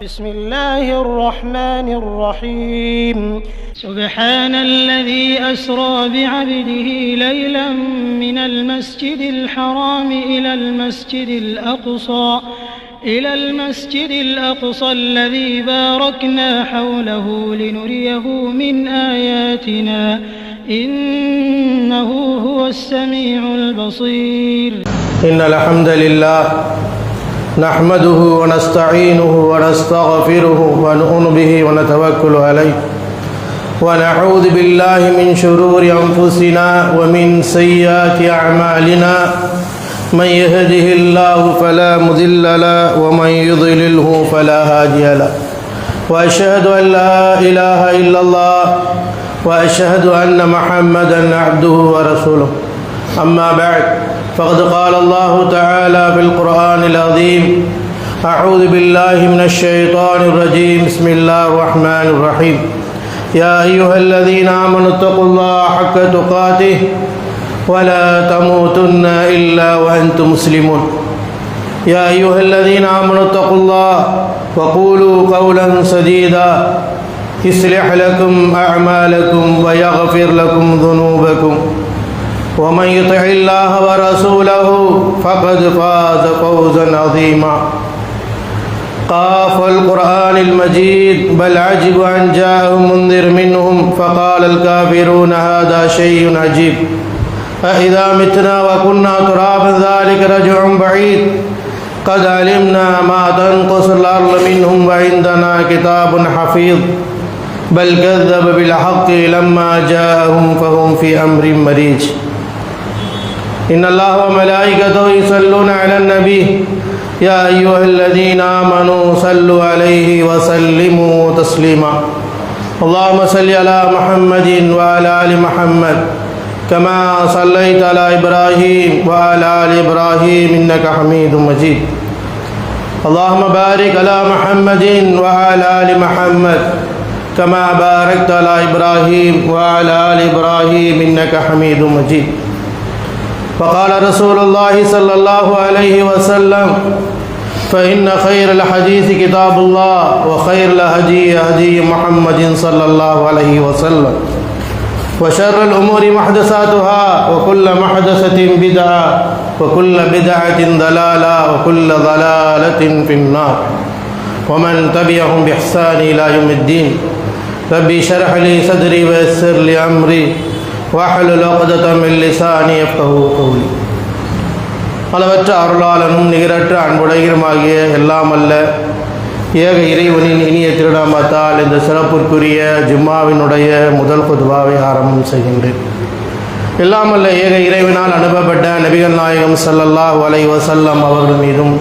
بسم الله الرحمن الرحيم سبحان الذي أسرى بعبده ليلا من المسجد الحرام إلى المسجد الأقصى الذي باركنا حوله لنريه من آياتنا إنه هو السميع البصير. إن الحمد لله نحمده ونستعينه ونستغفره ونؤمن به ونتوكل عليه ونعوذ بالله من شرور أنفسنا ومن سيئات أعمالنا من يهده الله فلا مضل له ومن يضلله فلا هادي له وأشهد أن لا إله إلا الله وأشهد أن محمدا عبده ورسوله أما بعد فقد قال الله تعالى في القرآن العظيم أعوذ بالله من الشيطان الرجيم بسم الله الرحمن الرحيم يا أيها الذين آمنوا اتقوا الله حق تقاته ولا تموتن إلا وأنتم مسلمون يا أيها الذين آمنوا اتقوا الله وقولوا قولا سديدا يصلح لكم أعمالكم ويغفر لكم ذنوبكم ومن يطع الله ورسوله فقد فاز فوزا عظيما قاف القرآن المجيد بل عجب أن جاءهم منذر منهم فقال الكافرون هذا شيء عجيب أإذا متنا وكنا ترابا ذلك رجع بعيد قد علمنا ما تنقص الأرض منهم وعندنا كتاب حفيظ بل كذب بالحق لما جاءهم فهم في أمر مريج إن الله وملائكته يصلون على النبي يا أيها الذين آمنوا صلوا عليه وسلموا تسليما اللهم صل على محمد وعلى آل محمد كما صليت على إبراهيم وعلى آل إبراهيم إنك حميد مجيد اللهم بارك على محمد وعلى آل محمد كما باركت على إبراهيم وعلى آل إبراهيم إنك حميد مجيد وقال رسول الله صلى الله عليه وسلم فإن خير الحديث كتاب الله وخير الهدي هدي محمد صلى الله عليه وسلم وشر الأمور محدثاتها وكل محدثة بدعة وكل بدعة ضلالة وكل ضلالة في النار ومن تبعهم بإحسان إلى يوم الدين ربي اشرح لي صدري ويسر لي أمري واحلل عقدة من لساني يفقهوا قولي. அளவற்ற அருளாளனும் நிகரற்ற அன்புடையருமாகிய எல்லாம் அல்ல ஏக இறைவனின் இனிய திருநாமத்தால் இந்த சிறப்புக்குரிய ஜும்மாவினுடைய முதல் குதுபாவை ஆரம்பம் செய்கின்றேன். எல்லாம் அல்ல ஏக இறைவனால் அனுப்பப்பட்ட நபிகள் நாயகம் ஸல்லல்லாஹு அலைஹி வஸல்லம் அவர்கள் மீதும்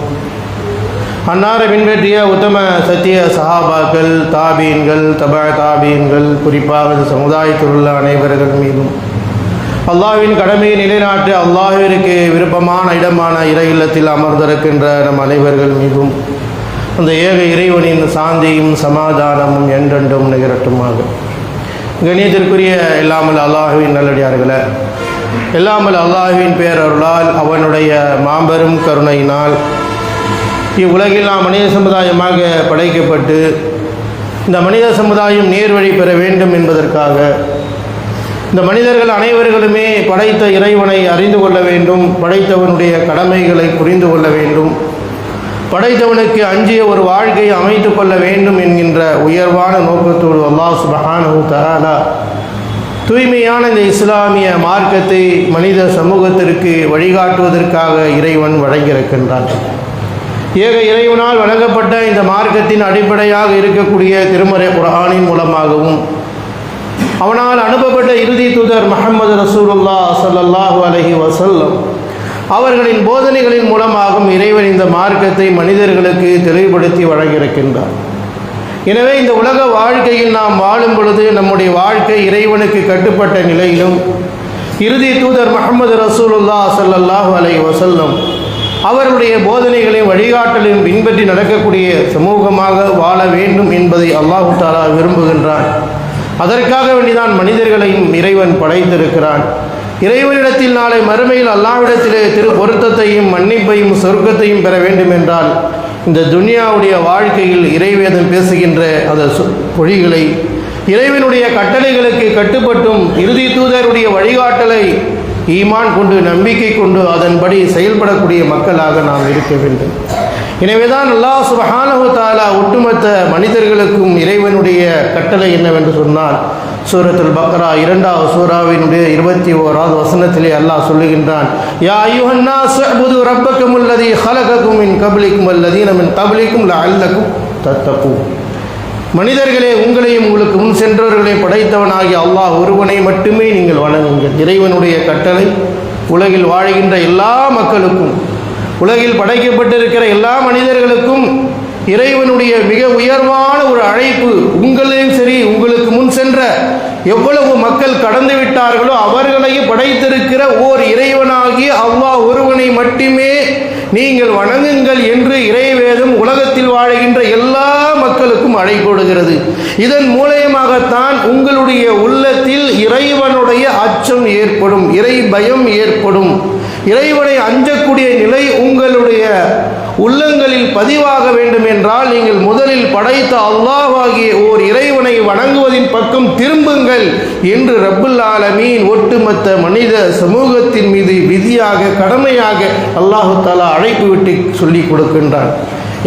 அன்னாரை பின்பற்றிய உத்தம சத்திய சஹாபாக்கள் தாபீன்கள் தபா தாபீன்கள் குறிப்பாக சமுதாயத்தில் உள்ள அனைவர்கள் மீதும் அல்லாஹ்வின் கடமையை நிலைநாட்டு அல்லாஹ்விற்கு விருப்பமான இடமான இறை இல்லத்தில் அமர்ந்திருக்கின்ற நம் அனைவர்கள் மீதும் அந்த ஏக இறைவனின் சாந்தியும் சமாதானமும் என்றென்றும் நிகரட்டுமாக. கண்ணியத்திற்குரிய எல்லாமல் அல்லாஹ்வின் நல்லடியார்களே, எல்லாமல் அல்லாஹ்வின் பேரருளால் அவனுடைய மாபெரும் கருணையினால் இவ்வுலகில் நாம் மனித சமுதாயமாக படைக்கப்பட்டு இந்த மனித சமுதாயம் நேர்வழி பெற வேண்டும் என்பதற்காக இந்த மனிதர்கள் அனைவர்களுமே படைத்த இறைவனை அறிந்து கொள்ள வேண்டும், படைத்தவனுடைய கடமைகளை புரிந்து கொள்ள வேண்டும், படைத்தவனுக்கு அஞ்சிய ஒரு வாழ்க்கையை அமைத்து கொள்ள வேண்டும் என்கின்ற உயர்வான நோக்கத்தோடு அல்லாஹ் சுப்ஹானஹு தஆலா தூய்மையான இந்த இஸ்லாமிய மார்க்கத்தை மனித சமூகத்திற்கு வழிகாட்டுவதற்காக இறைவன் வழங்கியிருக்கின்றான். ஏக இறைவனால் வழங்கப்பட்ட இந்த மார்க்கத்தின் அடிப்படையாக இருக்கக்கூடிய திருமறை குர்ஆனின் மூலமாகவும் அவனால் அனுப்பப்பட்ட இறுதி தூதர் முஹம்மது ரசூலுல்லாஹ் ஸல்லல்லாஹு அலைஹி வஸல்லம் அவர்களின் போதனைகளின் மூலமாகவும் இறைவன் இந்த மார்க்கத்தை மனிதர்களுக்கு தெளிவுபடுத்தி வழங்கியிருக்கின்றார். எனவே இந்த உலக வாழ்க்கையில் நாம் வாழும் பொழுது நம்முடைய வாழ்க்கை இறைவனுக்கு கட்டுப்பட்ட நிலையிலும் இறுதி தூதர் முஹம்மது ரசூலுல்லாஹ் ஸல்லல்லாஹு அலைஹி வஸல்லம் அவர்களுடைய போதனைகளையும் வழிகாட்டலையும் பின்பற்றி நடக்கக்கூடிய சமூகமாக வாழ வேண்டும் என்பதை அல்லாஹ் தஆலா விரும்புகின்றான். அதற்காக வேண்டிதான் மனிதர்களையும் இறைவன் படைத்திருக்கிறான். இறைவனிடத்தில் நாளை மறுமையில் அல்லாஹ்விடத்திலே திரு பொருத்தத்தையும் மன்னிப்பையும் சொர்க்கத்தையும் பெற வேண்டும் என்றால் இந்த துன்யாவுடைய வாழ்க்கையில் இறைவேதம் பேசுகின்ற அந்த மொழிகளை, இறைவனுடைய கட்டளைகளுக்கு கட்டுப்பட்டும் இறுதி தூதருடைய வழிகாட்டலை ஈமான் கொண்டு நம்பிக்கை கொண்டு அதன்படி செயல்படக்கூடிய மக்களாக நாம் இருக்க வேண்டும். எனவேதான் அல்லாஹ் சுப்ஹானஹு தஆலா ஒட்டுமொத்த மனிதர்களுக்கும் இறைவனுடைய கட்டளை என்னவென்று சொன்னால், சூரத்துல் பக்ரா 2வது சூராவினுடைய 21வது வசனத்திலே அல்லாஹ் சொல்லுகின்றான், யா அய்யுஹன் நாஸ் உஅ்புது ரப்பக்கும் அல்லதீ ஹலகக்கும் மின் கப்லிக்கும் வல்லதீன மின் கப்லிக்கும் லஅல்லக்கும் தத்தகூன். மனிதர்களே, உங்களையும் உங்களுக்கு முன் சென்றவர்களையும் படைத்தவனாகிய அல்லாஹ் ஒருவனை மட்டுமே நீங்கள் வணங்குங்கள். இறைவனுடைய கட்டளை உலகில் வாழ்கின்ற எல்லா மக்களுக்கும், உலகில் படைக்கப்பட்டிருக்கிற எல்லா மனிதர்களுக்கும் இறைவனுடைய மிக உயர்வான ஒரு அழைப்பு. உங்களையும் சரி, உங்களுக்கு முன் சென்ற எவ்வளவு மக்கள் கடந்து விட்டார்களோ அவர்களையும் படைத்திருக்கிற ஓர் இறைவனாகிய அல்லாஹ் ஒருவனை மட்டுமே நீங்கள் வணங்குங்கள் என்று இறைவேதம் உலகத்தில் வாழ்கின்ற எல்லா மக்களுக்கும் அழைக்கப்படுகிறது. இதன் மூலமாகத்தான் உங்களுடைய உள்ளத்தில் இறைவனுடைய அச்சம் ஏற்படும், இறை பயம் ஏற்படும். இறைவனை அஞ்சக்கூடிய நிலை உங்களுடைய உள்ளங்களில் பதிவாக வேண்டும் என்றால் நீங்கள் முதலில் படைத்த அல்லாஹ்வாகிய ஓர் இறைவனை வணங்குவதின் பக்கம் திரும்புங்கள் என்று ரப்புல் ஆலமீன் ஒட்டுமொத்த மனித சமூகத்தின் மீது விதியாக, கடமையாக அல்லாஹு தஆலா அழைப்பு விட்டு சொல்லிக் கொடுக்கின்றான்.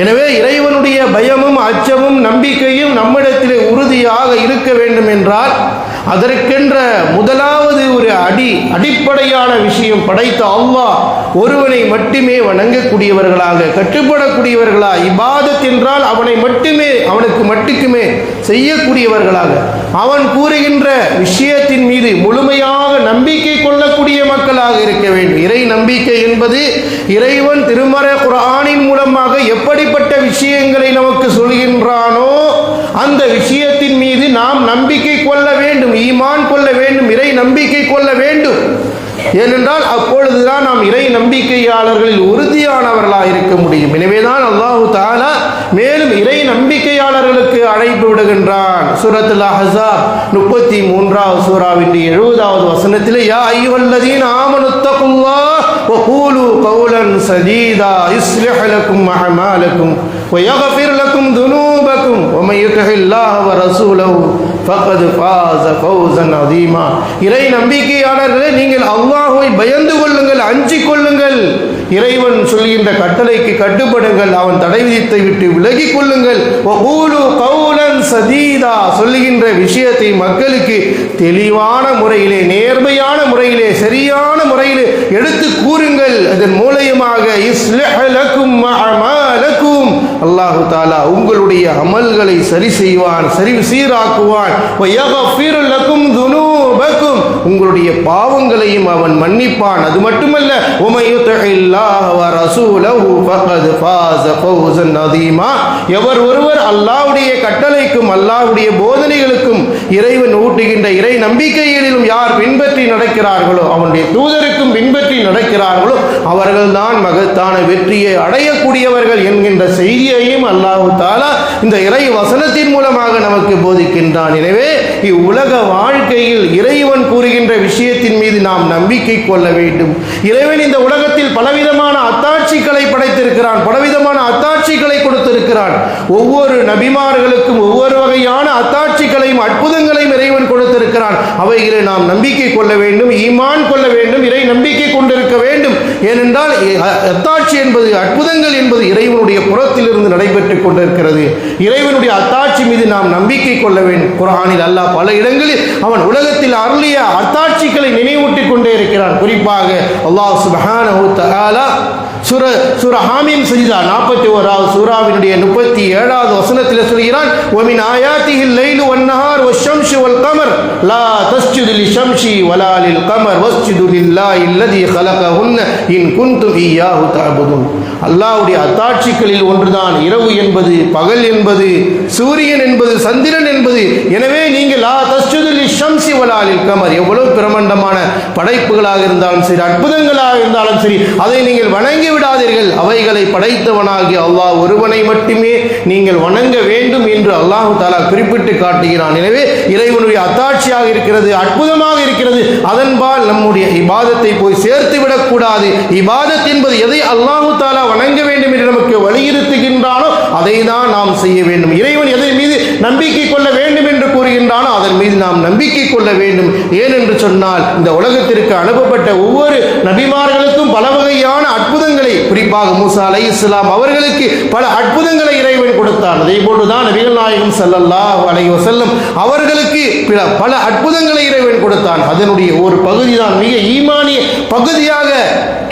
எனவே இறைவனுடைய பயமும் அச்சமும் நம்பிக்கையும் நம்மிடத்திலே உறுதியாக இருக்க வேண்டும் என்றால் அதற்கென்ற முதலாவது ஒரு அடிப்படையான விஷயம், படைத்த அல்லாஹ் ஒருவனை மட்டுமே வணங்கக்கூடியவர்களாக, கட்டுப்படக்கூடியவர்களாக, இபாதத் என்றால் அவனை மட்டுமே, அவனுக்கு மட்டுமே செய்யக்கூடியவர்களாக, அவன் கூறுகின்ற விஷயத்தின் மீது முழுமையாக நம்பிக்கை கொள்ளக்கூடிய மக்களாக இருக்க வேண்டும். இறை நம்பிக்கை என்பது இறைவன் திருமறை குர்ஆனின் மூலமாக எப்படிப்பட்ட விஷயங்களை நமக்கு சொல்கின்றானோ அந்த விஷயத்தின் மீது நாம் நம்பிக்கை கொள்ள வேண்டும், ஈமான் கொள்ள வேண்டும், இறை நம்பிக்கை கொள்ள வேண்டும். ஏனென்றால் அப்பொழுதுதான் நாம் இறை நம்பிக்கையாளர்களில் உறுதியானவர்களாக இருக்க முடியும். எனவேதான் அல்லாஹு தஆலா மேலும் இறை நம்பிக்கையாளர்களுக்கு அழைப்பு விடுகின்றான். சூரத்துல் அஹ்ஸாப் 33வது சூராவின் 70வது வசனத்திலே, யா அய்யுஹல்லதீன ஆமனுத்தகுல்லாஹ் வ கூலு கௌலன் சதீதா யுஸ்லிஹ் லக்கும் அஅமாலக்கும் வ யக்ஃபிர் லக்கும் துனூபக்கும் வ மன் யுத்திஇல்லாஹ வ ரசூலஹு ஃபக்கத் ஃபாஸ ஃபௌஸன் அதீமா. இறை நம்பிக்கையாளர்களே, நீங்கள் அல்லாஹ்வை பயந்து கொள்ளுங்கள், அஞ்சிக் கொள்ளுங்கள், இறைவன் சொல்கின்ற கட்டளைக்கு கட்டுப்படுங்கள், அவன் தடை விதித்தை விட்டு விலகிக் கொள்ளுங்கள். வகூலு கௌலன் சதீதா, சொல்லுகின்ற விஷயத்தை மக்களுக்கு தெளிவான முறையிலே, நேர்மையான முறையிலே, சரியான முறையிலே எடுத்து கூறுங்கள். அதன் மூலமாக இஸ்லிஹ் லக்கும் அஅமாலக்கும், அல்லாஹு தஆலா உங்களுடைய அமல்களை சரி செய்வான், சீராக்குவான். வ யக்ஃபிர் லக்கும் துனூபக்கும், உங்களுடைய பாவங்களையும் அவன் மன்னிப்பான். அது மட்டுமல்ல, வ மன் யுத்திஇல்லாஹ வ ரசூலஹு ஃபக்கத் ஃபாஸ ஃபௌஸன் அதீமா. எவர் ஒருவர் அல்லாஹ்வுடைய கட்டளைக்கும் அல்லாஹ்வுடைய போதனைகளுக்கும் இறைவன் ஊட்டுகின்ற இறை நம்பிக்கைகளிலும் யார் பின்பற்றி நடக்கிறார்களோ, அவனுடைய தூதருக்கும் பின்பற்றி நடக்கிறார்களோ அவர்கள்தான் மகத்தான வெற்றியை அடையக்கூடியவர்கள் என்கின்ற செய்தியையும் அல்லாஹு தஆலா இந்த இறை வசனத்தின் மூலமாக நமக்கு போதிக்கின்றான். எனவே இவ்வுலக வாழ்க்கையில் இறைவன் கூறுகின்ற விஷயத்தின் மீது நாம் நம்பிக்கை கொள்ள வேண்டும். இறைவன் இந்த உலகத்தில் பலவிதமான அத்தாட்சிகளை படைத்திருக்கிறான், பலவிதமான அத்தாட்சிகளை கொடுத்திருக்கிறான். ஒவ்வொரு நபிமார்களுக்கும் ஒவ்வொரு வகையான அத்தாட்சிகளையும் அற்புதங்களையும் இறைவன் கொடுத்திருக்கிறான். அவைகளை நாம் நம்பிக்கை கொள்ள வேண்டும், ஈமான் கொள்ள வேண்டும், இறை நம்பிக்கை கொண்டிருக்க வேண்டும். ஏனென்றால் அத்தாட்சி என்பது, அற்புதங்கள் என்பது இறைவனுடைய புறத்திலிருந்து நடைபெற்றுக் கொண்டிருக்கிறது. இறைவனுடைய அத்தாட்சி மீது நாம் நம்பிக்கை கொள்ள வேண்டும். குர்ஆனில் அல்லாஹ் பல இடங்களில் அவன் உலகத்தில் அருளிய அத்தாட்சிகளை நினைவூட்டிக் கொண்டே இருக்கிறான். குறிப்பாக அல்லாஹ் சுப்ஹானஹு தஆலா சூரா ஹாமீம் சஜ்தா 41வது சூராவினுடைய 37வது வசனத்தில் சொல்கிறான், வமின் ஆயாத்திஹில் லைலு வன்னஹார் வஷ்ஷம்ஸு வல் கமர் லா தஸ்ஜுது லிஷம்ஸி வலா லில் கமர் வஸ்ஜுது லில்லாஹி அல்லதி خلقஹுன்ன இன் குன்தும் இய்யாஹு தஅபுதுன். அல்லாஹ்வுடைய அத்தாட்சிகளில் ஒன்றுதான் இரவு என்பது, பகல் என்பது, சூரியன் என்பது, சந்திரன் என்பது. எனவே நீங்கள் லா தஸ்ஜுது லிஷம்ஸி வலா லில் கமர், எவ்வளவு பிரமாண்டமான படைப்புகளாக இருந்தாலும் சரி, அற்புதங்களாக இருந்தாலும் சரி, அதை நீங்கள் வணங்கி விடாதீர்கள். அவைகளை படைத்தவனாகிய அல்லாஹ் ஒருவனை மட்டுமே நீங்கள் வணங்க வேண்டும் என்று அல்லாஹு தஆலா குறிப்பிட்டு காட்டுகிறான். எனவே இறைவனுடைய அத்தாட்சியாக இருக்கிறது, அற்புதமாக இருக்கிறது. அதன்பால் நம்முடைய இபாதத்தை போய் சேர்த்து விடக்கூடாது. இபாதத் என்பது எதை அல்லாஹு தஆலா வணங்க வேண்டும் வேண்டும் என்று நமக்கு வலியுறுத்துகின்றானோ அதை தான் நாம் செய்ய வேண்டும். இறைவன் எதன் மீது நம்பிக்கை கொள்ள வேண்டும் என்று கூறுகின்றானோ அதன் மீது நாம் நம்பிக்கை கொள்ள வேண்டும். ஏனென்று சொன்னால் இந்த உலகத்திற்கு அனுப்பப்பட்ட ஒவ்வொரு நபிமார்களுக்கும் பல வகையான அற்புதங்களை, குறிப்பாக மூசா அலைஹிஸ்ஸலாம் அவர்களுக்கு பல அற்புதங்களை இறைவன் கொடுத்தான். அதே போன்றுதான் நபிகள் நாயகம் ஸல்லல்லாஹு அலைஹி வஸல்லம் அவர்களுக்கு பல அற்புதங்களை இறைவன் கொடுத்தான். அதனுடைய ஒரு பகுதி தான் மிக ஈமானிய பகுதியாக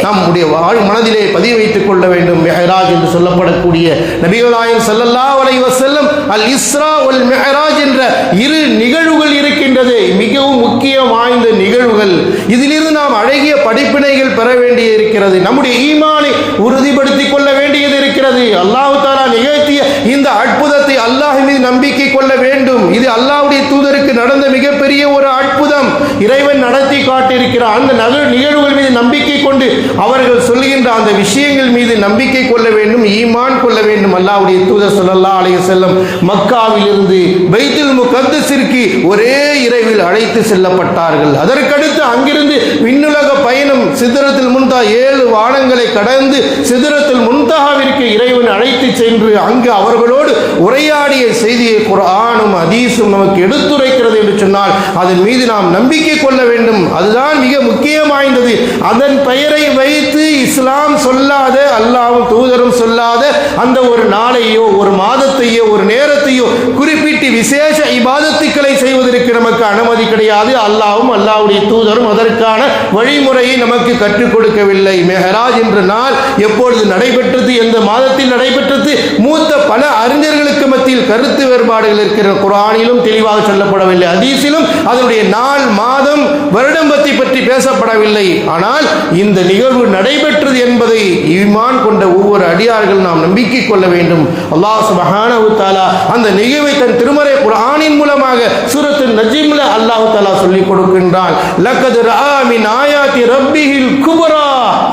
நம்முடைய மனதிலே பதிவு வைத்துக் கொள்ள வேண்டும். மிஹ்ராஜ் என்று சொல்லப்படக்கூடிய நபிகள் நாயகம் ஸல்லல்லாஹு அலைஹி வஸல்லம் அல் இஸ்ரா வல் மிஹ்ராஜ் என்ற இரு நிகழ்வுகள் இருக்கின்றது. மிகவும் முக்கியம் வாய்ந்த நிகழ்வுகள். இதிலிருந்து நாம் அழகிய படிப்பினைகள் பெற வேண்டியது இருக்கிறது. நம்முடைய ஈமானை உறுதிப்படுத்திக் கொள்ள வேண்டியது இருக்கிறது. அல்லாஹ் தஆலா நிகழ்த்திய இந்த அற்புதத்தை அல்லாஹ் மீது நம்பிக்கை கொள்ள வேண்டும். இது அல்லாஹ்வுடைய தூதருக்கு நடந்த மிகப்பெரிய ஒரு அற்புதம். இறைவன் நடத்தி காட்டியிருக்கிறார். அந்த நிகழ்வுகள் மீது நம்பிக்கை கொண்டு அவர்கள் சொல்லுகின்ற அந்த விஷயங்கள் மீது நம்பிக்கை கொள்ள வேண்டும், ஈமான் கொள்ள வேண்டும். அல்லாஹ்வுடைய தூதர் ஸல்லல்லாஹு அலைஹி வஸல்லம் மக்காவிலிருந்து பைத்துல் முகத்தஸிற்கு ஒரே இரவில் அழைத்து செல்லப்பட்டார்கள். அதற்கடுத்து அங்கிருந்து விண்ணுலக பயணம், சிதறத்துல் முன்தஹா 7 வானங்களை கடந்து சிதறத்துல் முன்தஹாவிற்கு இறைவன் அழைத்து சென்று அங்கு அவர்களோடு உரையாடிய செய்தியை குர்ஆனும் ஹதீஸும் நமக்கு எடுத்துரைக்கிறது என்று சொன்னால் அதன் மீது நாம் நம்பிக்கை கொள்ள வேண்டும். அதுதான் மிக முக்கியம் வாய்ந்தது. அதன் பெயரை வைத்து இஸ்லாம் சொல்லாத, அல்லாஹ்வும் தூதரும் சொல்லாத அந்த ஒரு நாளையோ ஒரு மாதத்தையோ ஒரு நேரத்தையோ குறிப்பிட்டு விசேஷ இபாதத்துக்களை செய்வதற்கு நமக்கு அனுமதி கிடையாது. அல்லாஹ்வும் அல்லாஹ்வுடைய தூதரும் அதற்கான வழிமுறையை நமக்கு கற்றுக் கொடுக்கவில்லை. மெஹராஜ் என்ற நாள் எப்பொழுது நடைபெற்றது, எந்த மாதத்தில் நடைபெற்றது, மூத்த பல அறிஞர்களுக்கு மத்தியில் கருத்து வேறுபாடுகள் இருக்கிற. குர்ஆனிலும் தெளிவாக சொல்லப்படவில்லை, ஹதீஸிலும் அதனுடைய நாள், மாதம், வருடம் பற்றி பேசப்படவில்லை. ஆனால் இந்த நிகழ்வு நடைபெற்றது என்பதை ஈமான் கொண்ட ஒவ்வொரு அடியார்கள் நாம் நம்பிக்கை கொள்ள வேண்டும். அல்லாஹ் சுப்ஹானஹு வ தஆலா அந்த நிகழ்வை தன் திருமறை குர்ஆனின் மூலமாக சூரத்துன் நஜ்ம்ல அல்லாஹ் தஆலா சொல்லிக் கொடுக்கின்றான். லக்கத் ரஆ மின் ஆயாத்தி ரப்பிஹில் குப்ரா.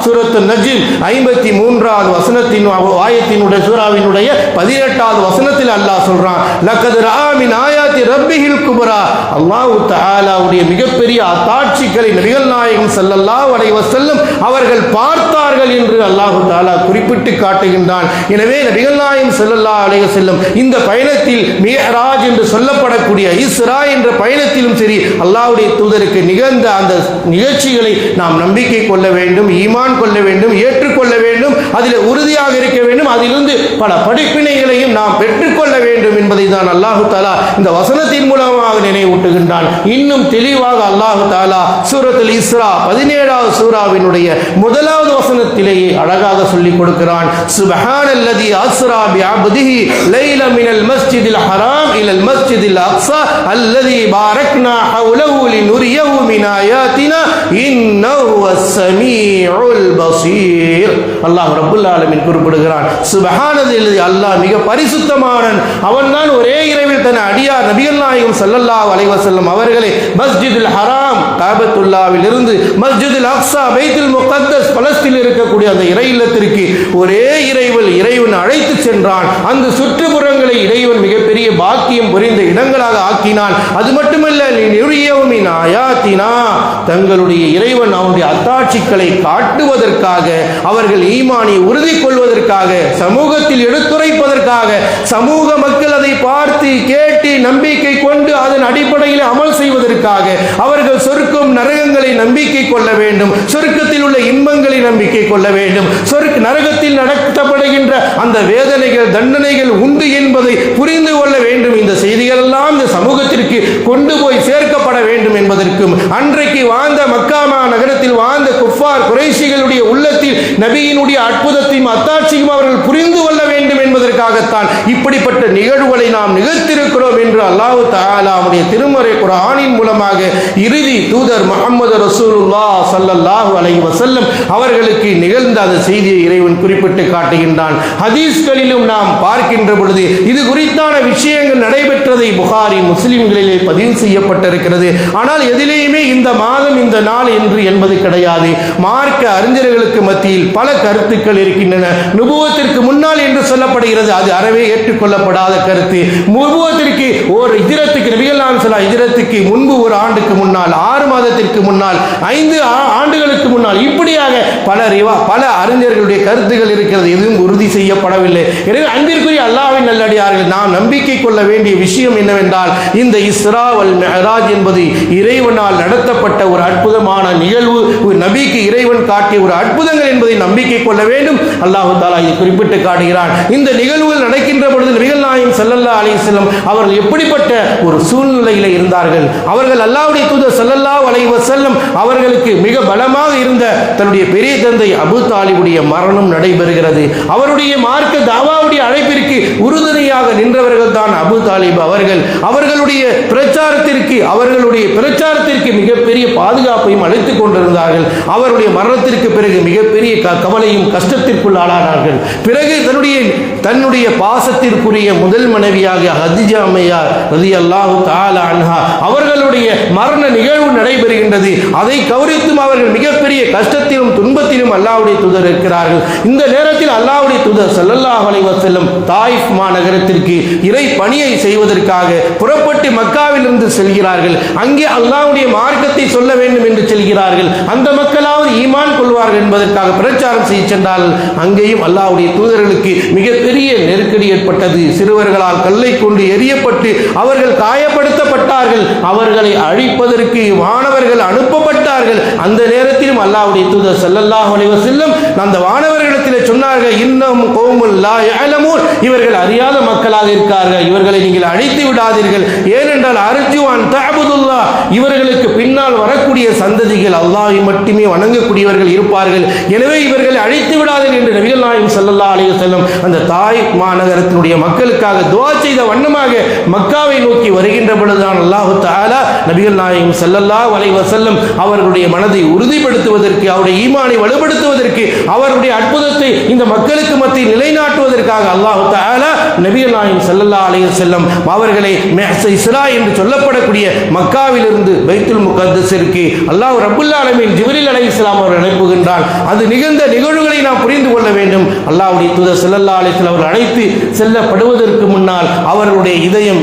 சூரத்துன் நஜ்ம் 53வது வசனத்தின் ஆயத்தினுடைய சூராவினுடைய 18வது வசனத்தில் அல்லாஹ் சொல்றான், லக்கத் ரஆ மின் ஆயாத்தி ரப்பிஹில் குப்ரா. அல்லாஹ் தஆலாவுடைய மிகப்பெரிய அத்தாட்சிகளை நபிகள் நாயகம் ஸல்லல்லாஹு அலைஹி வஸல்லம் அவர்கள் பார்த்தார்கள் என்று அல்லாஹ் தஆலா குறிப்பிட்டு காட்டுகின்றான். எனவே நபிகள் நாயகம் ஸல்லல்லாஹு அலைஹி வஸல்லம் இந்த பயணத்தில் மிஹ்ராஜ் என்று சொல்லப்படக்கூடிய இஸ்ரா என்ற பயணத்திலும் சரி அல்லாஹ்வுடைய தூதருக்கு நிகழ்ந்த அந்த நிகழ்ச்சிகளை நாம் நம்பிக்கை கொள்ள வேண்டும், ஈமான் கொள்ள வேண்டும், ஏற்றுக்கொள்ள வேண்டும், அதில் உறுதியாக இருக்க வேண்டும். அதிலிருந்து பல படிப்பினைகளையும் நாம் பெற்றுக்கொள்ள வேண்டும் என்பதை தான் அல்லாஹ் தஆலா இந்த வசனத்தின் மூலமாக நினைவூட்டுகின்றான். இன்னும் தெளிவாக அல்லாஹ் தஆலா சூரத்துல் இஸ்ரா 17வது சூராவினுடைய 1வது வசனத்திலேயே அழகாக சொல்லிக் கொடுக்கிறான். சுப்ஹானல்லதி அஸ்ரா பிஅப்திஹி லைல மினல் மஸ்ஜிதில் ஹராம் இலல் மஸ்ஜிதில் அக்ஸா அல்லதி பாரக்னா ஹவ்லஹு லினுரியஹு மின் ஆயாத்தினா இன்னஹு அஸ்-ஸமீஉல் பஸீர். அல்லாஹ் ரப்பல் ஆலமீன் குறிப்பிடுகிறான், சுப்ஹானல்லதி, அல்லாஹ் மிக பரிசுத்தமானவன். அவன்தான் ஒரே இரவில் தன் அடியார் நபிகள் நாயகம் ஸல்லல்லாஹு அலைஹி வஸல்லம் அவர்களை மஸ்ஜிதுல் ஹராம் காபத்துல்லாவில் இருந்து மஸ்ஜிதுல் அக்ஸா பைத்துல் முகத்தஸ் பலஸ்தீனில் இருக்கக்கூடிய அந்த இறை இல்லத்திற்கு ஒரே இரவில் இறைவன் அழைத்து சென்றான். அந்த சுற்றுப்புறங்களை இறைவன் மிகப்பெரிய பாக்கியம் புரிந்த இடங்களாக ஆக்கினான். அது மட்டுமல்ல, நிருரியவுமின் ஆயாத்தினா, தங்களுடைய இறைவன் அவனுடைய அத்தாட்சிகளை காட்டுவதற்காக, அவர்கள் ஈமானை உறுதி கொள்வதற்காக, சமூகத்தில் எடுத்துரைப்பதற்காக, சமூக மக்கள் அதை பார்த்து கேட்டு நம்பிக்கை கொண்டு அதன் அடிப்படையில் அமல் செய்வதற்காக, அவர்கள் சொர்க்கம் நரகங்களை நம்பிக்கை கொள்ள வேண்டும், சொர்க்கத்தில் உள்ள இன்பங்களை நம்பிக்கை கொள்ள வேண்டும், நரகத்தில் நடத்தப்படுகின்ற அந்த வேதனைகள் தண்டனைகள் உண்டு என்பதை புரிந்து கொள்ள வேண்டும். இந்த செய்திகள் எல்லாம் இந்த சமூகத்திற்கு கொண்டு போய் சேர்க்கப்பட வேண்டும் என்பதற்கும், அன்றைக்கு வாழ்ந்த மக்காமா நகரத்தில் வாழ்ந்த குஃபார் குறைஷிகளுடைய உள்ளத்தில் நபியினுடைய அற்புதத்தையும் அத்தாட்சியும் அவர்கள் புரிந்து கொள்ள வேண்டும் என்பதற்காகத்தான் இப்படிப்பட்ட நிகழ்வுகளை நாம் நிகழ்த்திருக்கிறோம் என்று அல்லாஹ் தஆலாவுடைய திருமறை குர்ஆனின் மூலமாக இறுதி தூதர் முஹம்மது ரசூலுல்லாஹ் ஸல்லல்லாஹு அலைஹி வஸல்லம் அவர்களுக்கு நிகழ்ந்த அந்த செய்தியை இறைவன் குறிப்பிட்டு காட்டுகின்றான். ஹதீஸ்களிலும் நாம் பார்க்கின்ற பொழுது இது குறித்தான விஷயங்கள் நடைபெற்றதை புகாரி முஸ்லிம்களிலே பதிவு செய்யப்பட்டிருக்கிறது. ஆனால் எதிலேயுமே இந்த மாதம் இந்த நாள் என்று என்பது கிடையாது. மார்க்க அறிஞர்களுக்கு மத்தியில் பல கருத்துக்கள் இருக்கின்றன. நுபுவத்திற்கு முன்னால் என்று சொல்லப்படுகிறது, அது அறவே ஏற்றுக்கொள்ளப்படாத கருத்து. நுபுவத்திற்கு ஒரு ஹிஜ்ரத்துக்கு நபிகள் நாயகம் அலைஹிஸ்ஸலாம் ஹிஜ்ரத்துக்கு முன்பு ஒரு ஆண்டுக்கு முன்னால், 6 மாதத்திற்கு முன்னால், 5 ஆண்டுகளுக்கு முன்னால், இப்படியாக பல அறிஞர்களுடைய கருத்துகள் இருக்கிறது. எதுவும் உறுதி செய்யப்படவில்லை. எனவே அன்பிற்குரிய அல்லாஹ்வின் நல்லடியார்கள், நாம் நம்பிக்கை கொள்ள வேண்டிய விஷயம் என்னவென்றால், இந்த இஸ்ரா வல் மிஅராஜ் என்பது இறைவனால் நடத்தப்பட்ட ஒரு அற்புதமான நிகழ்வு. நபிக்கு இறைவன் காட்டிய ஒரு அற்புதங்கள் என்பதை நம்பிக்கை கொள்ள வேண்டும். அல்லாஹ் தஆலா இதை குறிப்பிட்டு காட்டுகிறான். இந்த நிகழ்வுகள் நடக்கின்ற பொழுது நபிகள் நாயகம் ஸல்லல்லாஹு அலைஹி வஸல்லம் அவர்கள் எப்படிப்பட்ட ஒரு சூழ்நிலையில் இருந்தார்கள்? அவர்கள் அல்லாஹ்வுடைய தூதர் ஸல்லல்லாஹு அலைஹி வஸல்லம் அவர்களுக்கு மிக பலமாக இருந்த தன்னுடைய பெரிய தந்தை அபூ தாலிபுடைய மரணம் நடைபெறுகிறது. அவருடைய மார்க்க தாவாவுடைய அழைப்பிற்கு உறுதுணையாக நின்றவர்கள் தான் அபூ தாலிப் அவர்கள். அவர்களுடைய பிரச்சாரத்திற்கு மிகப்பெரிய பாதுகாப்பையும் அளித்துக் கொண்டிருந்தார்கள். அவருடைய மரணத்திற்கு பிறகு மிகப்பெரிய கவலையும் கஷ்டத்திற்குள் ஆளானார்கள். பிறகு தன்னுடைய பாசத்திற்குரிய முதல் மனைவியாக ஹதீஜா அம்மையார் ரலியல்லாஹு தஆலா அன்ஹா அவர்களுடைய மரண நிகழ்வு நடைபெறுகின்றது. அதை கவனித்தும் அவர்கள் மிகப்பெரிய கஷ்டத்திலும் துன்பத்திலும் அல்லாஹ்வுடைய தூதர் இருக்கிறார்கள். இந்த நேரத்தில் அல்லாஹ்வுடைய தூதர் ஸல்லல்லாஹு அலைஹி வஸல்லம் தாயிஃப் மாநகரத்திற்கு இறை பணியை செய்வதற்காக புறப்பட்டு மக்காவில் இருந்து செல்கிறார்கள். அங்கே அல்லாஹ்வுடைய மார்க்கத்தை சொல்ல வேண்டும் என்று செல்கிறார்கள். அந்த மக்களாவது ஈமான் கொள்வார்கள் என்பதற்காக பிரச்சாரம் செய்ய சென்றார்கள். அங்கேயும் அல்லாஹ்வுடைய தூதர்களுக்கு மிகப்பெரிய நெருக்கடி ஏற்பட்டது. சிறுவர்களால் கல்லை கொண்டு எரியப்பட்டு அவர்கள் காயப்படுத்தப்பட்டார்கள். அவர்களை அழிப்பதற்கு வானவர்கள் அனுப்பப்பட்டார்கள். அந்த நேரத்திலும் அல்லாஹ்வுடைய தூதர் ஸல்லல்லாஹு அலைஹி வஸல்லம் அந்த வானவர்களிடத்தில் சொன்னார்கள், இன்னஹும் கௌமுல் லா யஅலமூன், இவர்கள் அறியாத மக்களாக இருக்கிறார்கள், இவர்களை நீங்கள் அழித்து விடாதீர்கள். ஏனென்றால் அர்ஜு அன் தஅபுதுல்லாஹ், இவர்களுக்கு பின்னால் வரக்கூடிய சந்ததிகள் அல்லாஹ்வை மட்டுமே வணங்கக்கூடியவர்கள் இருப்பார்கள். எனவே இவர்களை அழித்து விடாதீர்கள் என்று நபிகள் நாயகம் ஸல்லல்லாஹு அலைஹி வஸல்லம் அந்த தாயிஃப் மாநகரத்தினுடைய மக்களுக்காக துஆ செய்த வண்ணமாக மக்காவை நோக்கி வருகின்ற பொழுதுதான் அல்லாஹ் தஆலா நபிகள் நாயகம் ஸல்லல்லாஹு அலைஹி வஸல்லம் அவர்களுடைய மனதை உறுதிப்படுத்துவதற்கு, அவருடைய ஈமானை வலுப்படுத்துவதற்கு, அவருடைய அற்புதத்தை இந்த மக்களுக்கு மத்தியில் நிலைநாட்டுவதற்காக அல்லாஹ் தஆலா நபிகள் நாயகம் ஸல்லல்லாஹு அலைஹி வஸல்லம் அவர்களை இஸ்ரா என்று சொல்லப்படக்கூடிய மக்காவிலிருந்து பைத்துல் முகத்தஸிற்கு அல்லாஹ் ரப்புல் ஆலமீன் ஜிப்ரீல் அலைஹிஸ்ஸலாம் அவர்கள் அனுப்புகின்றார். அது நிகழ்ந்த நிகழ்வுகளை நாம் புரிந்து கொள்ள வேண்டும். அல்லாஹ்வுடைய தூதர் ஸல்லல்லாஹு அலைஹி வஸல்லம் அவர்கள் அழைத்து செல்லப்படுவதற்கு முன்னால் அவர்களுடைய இதயம்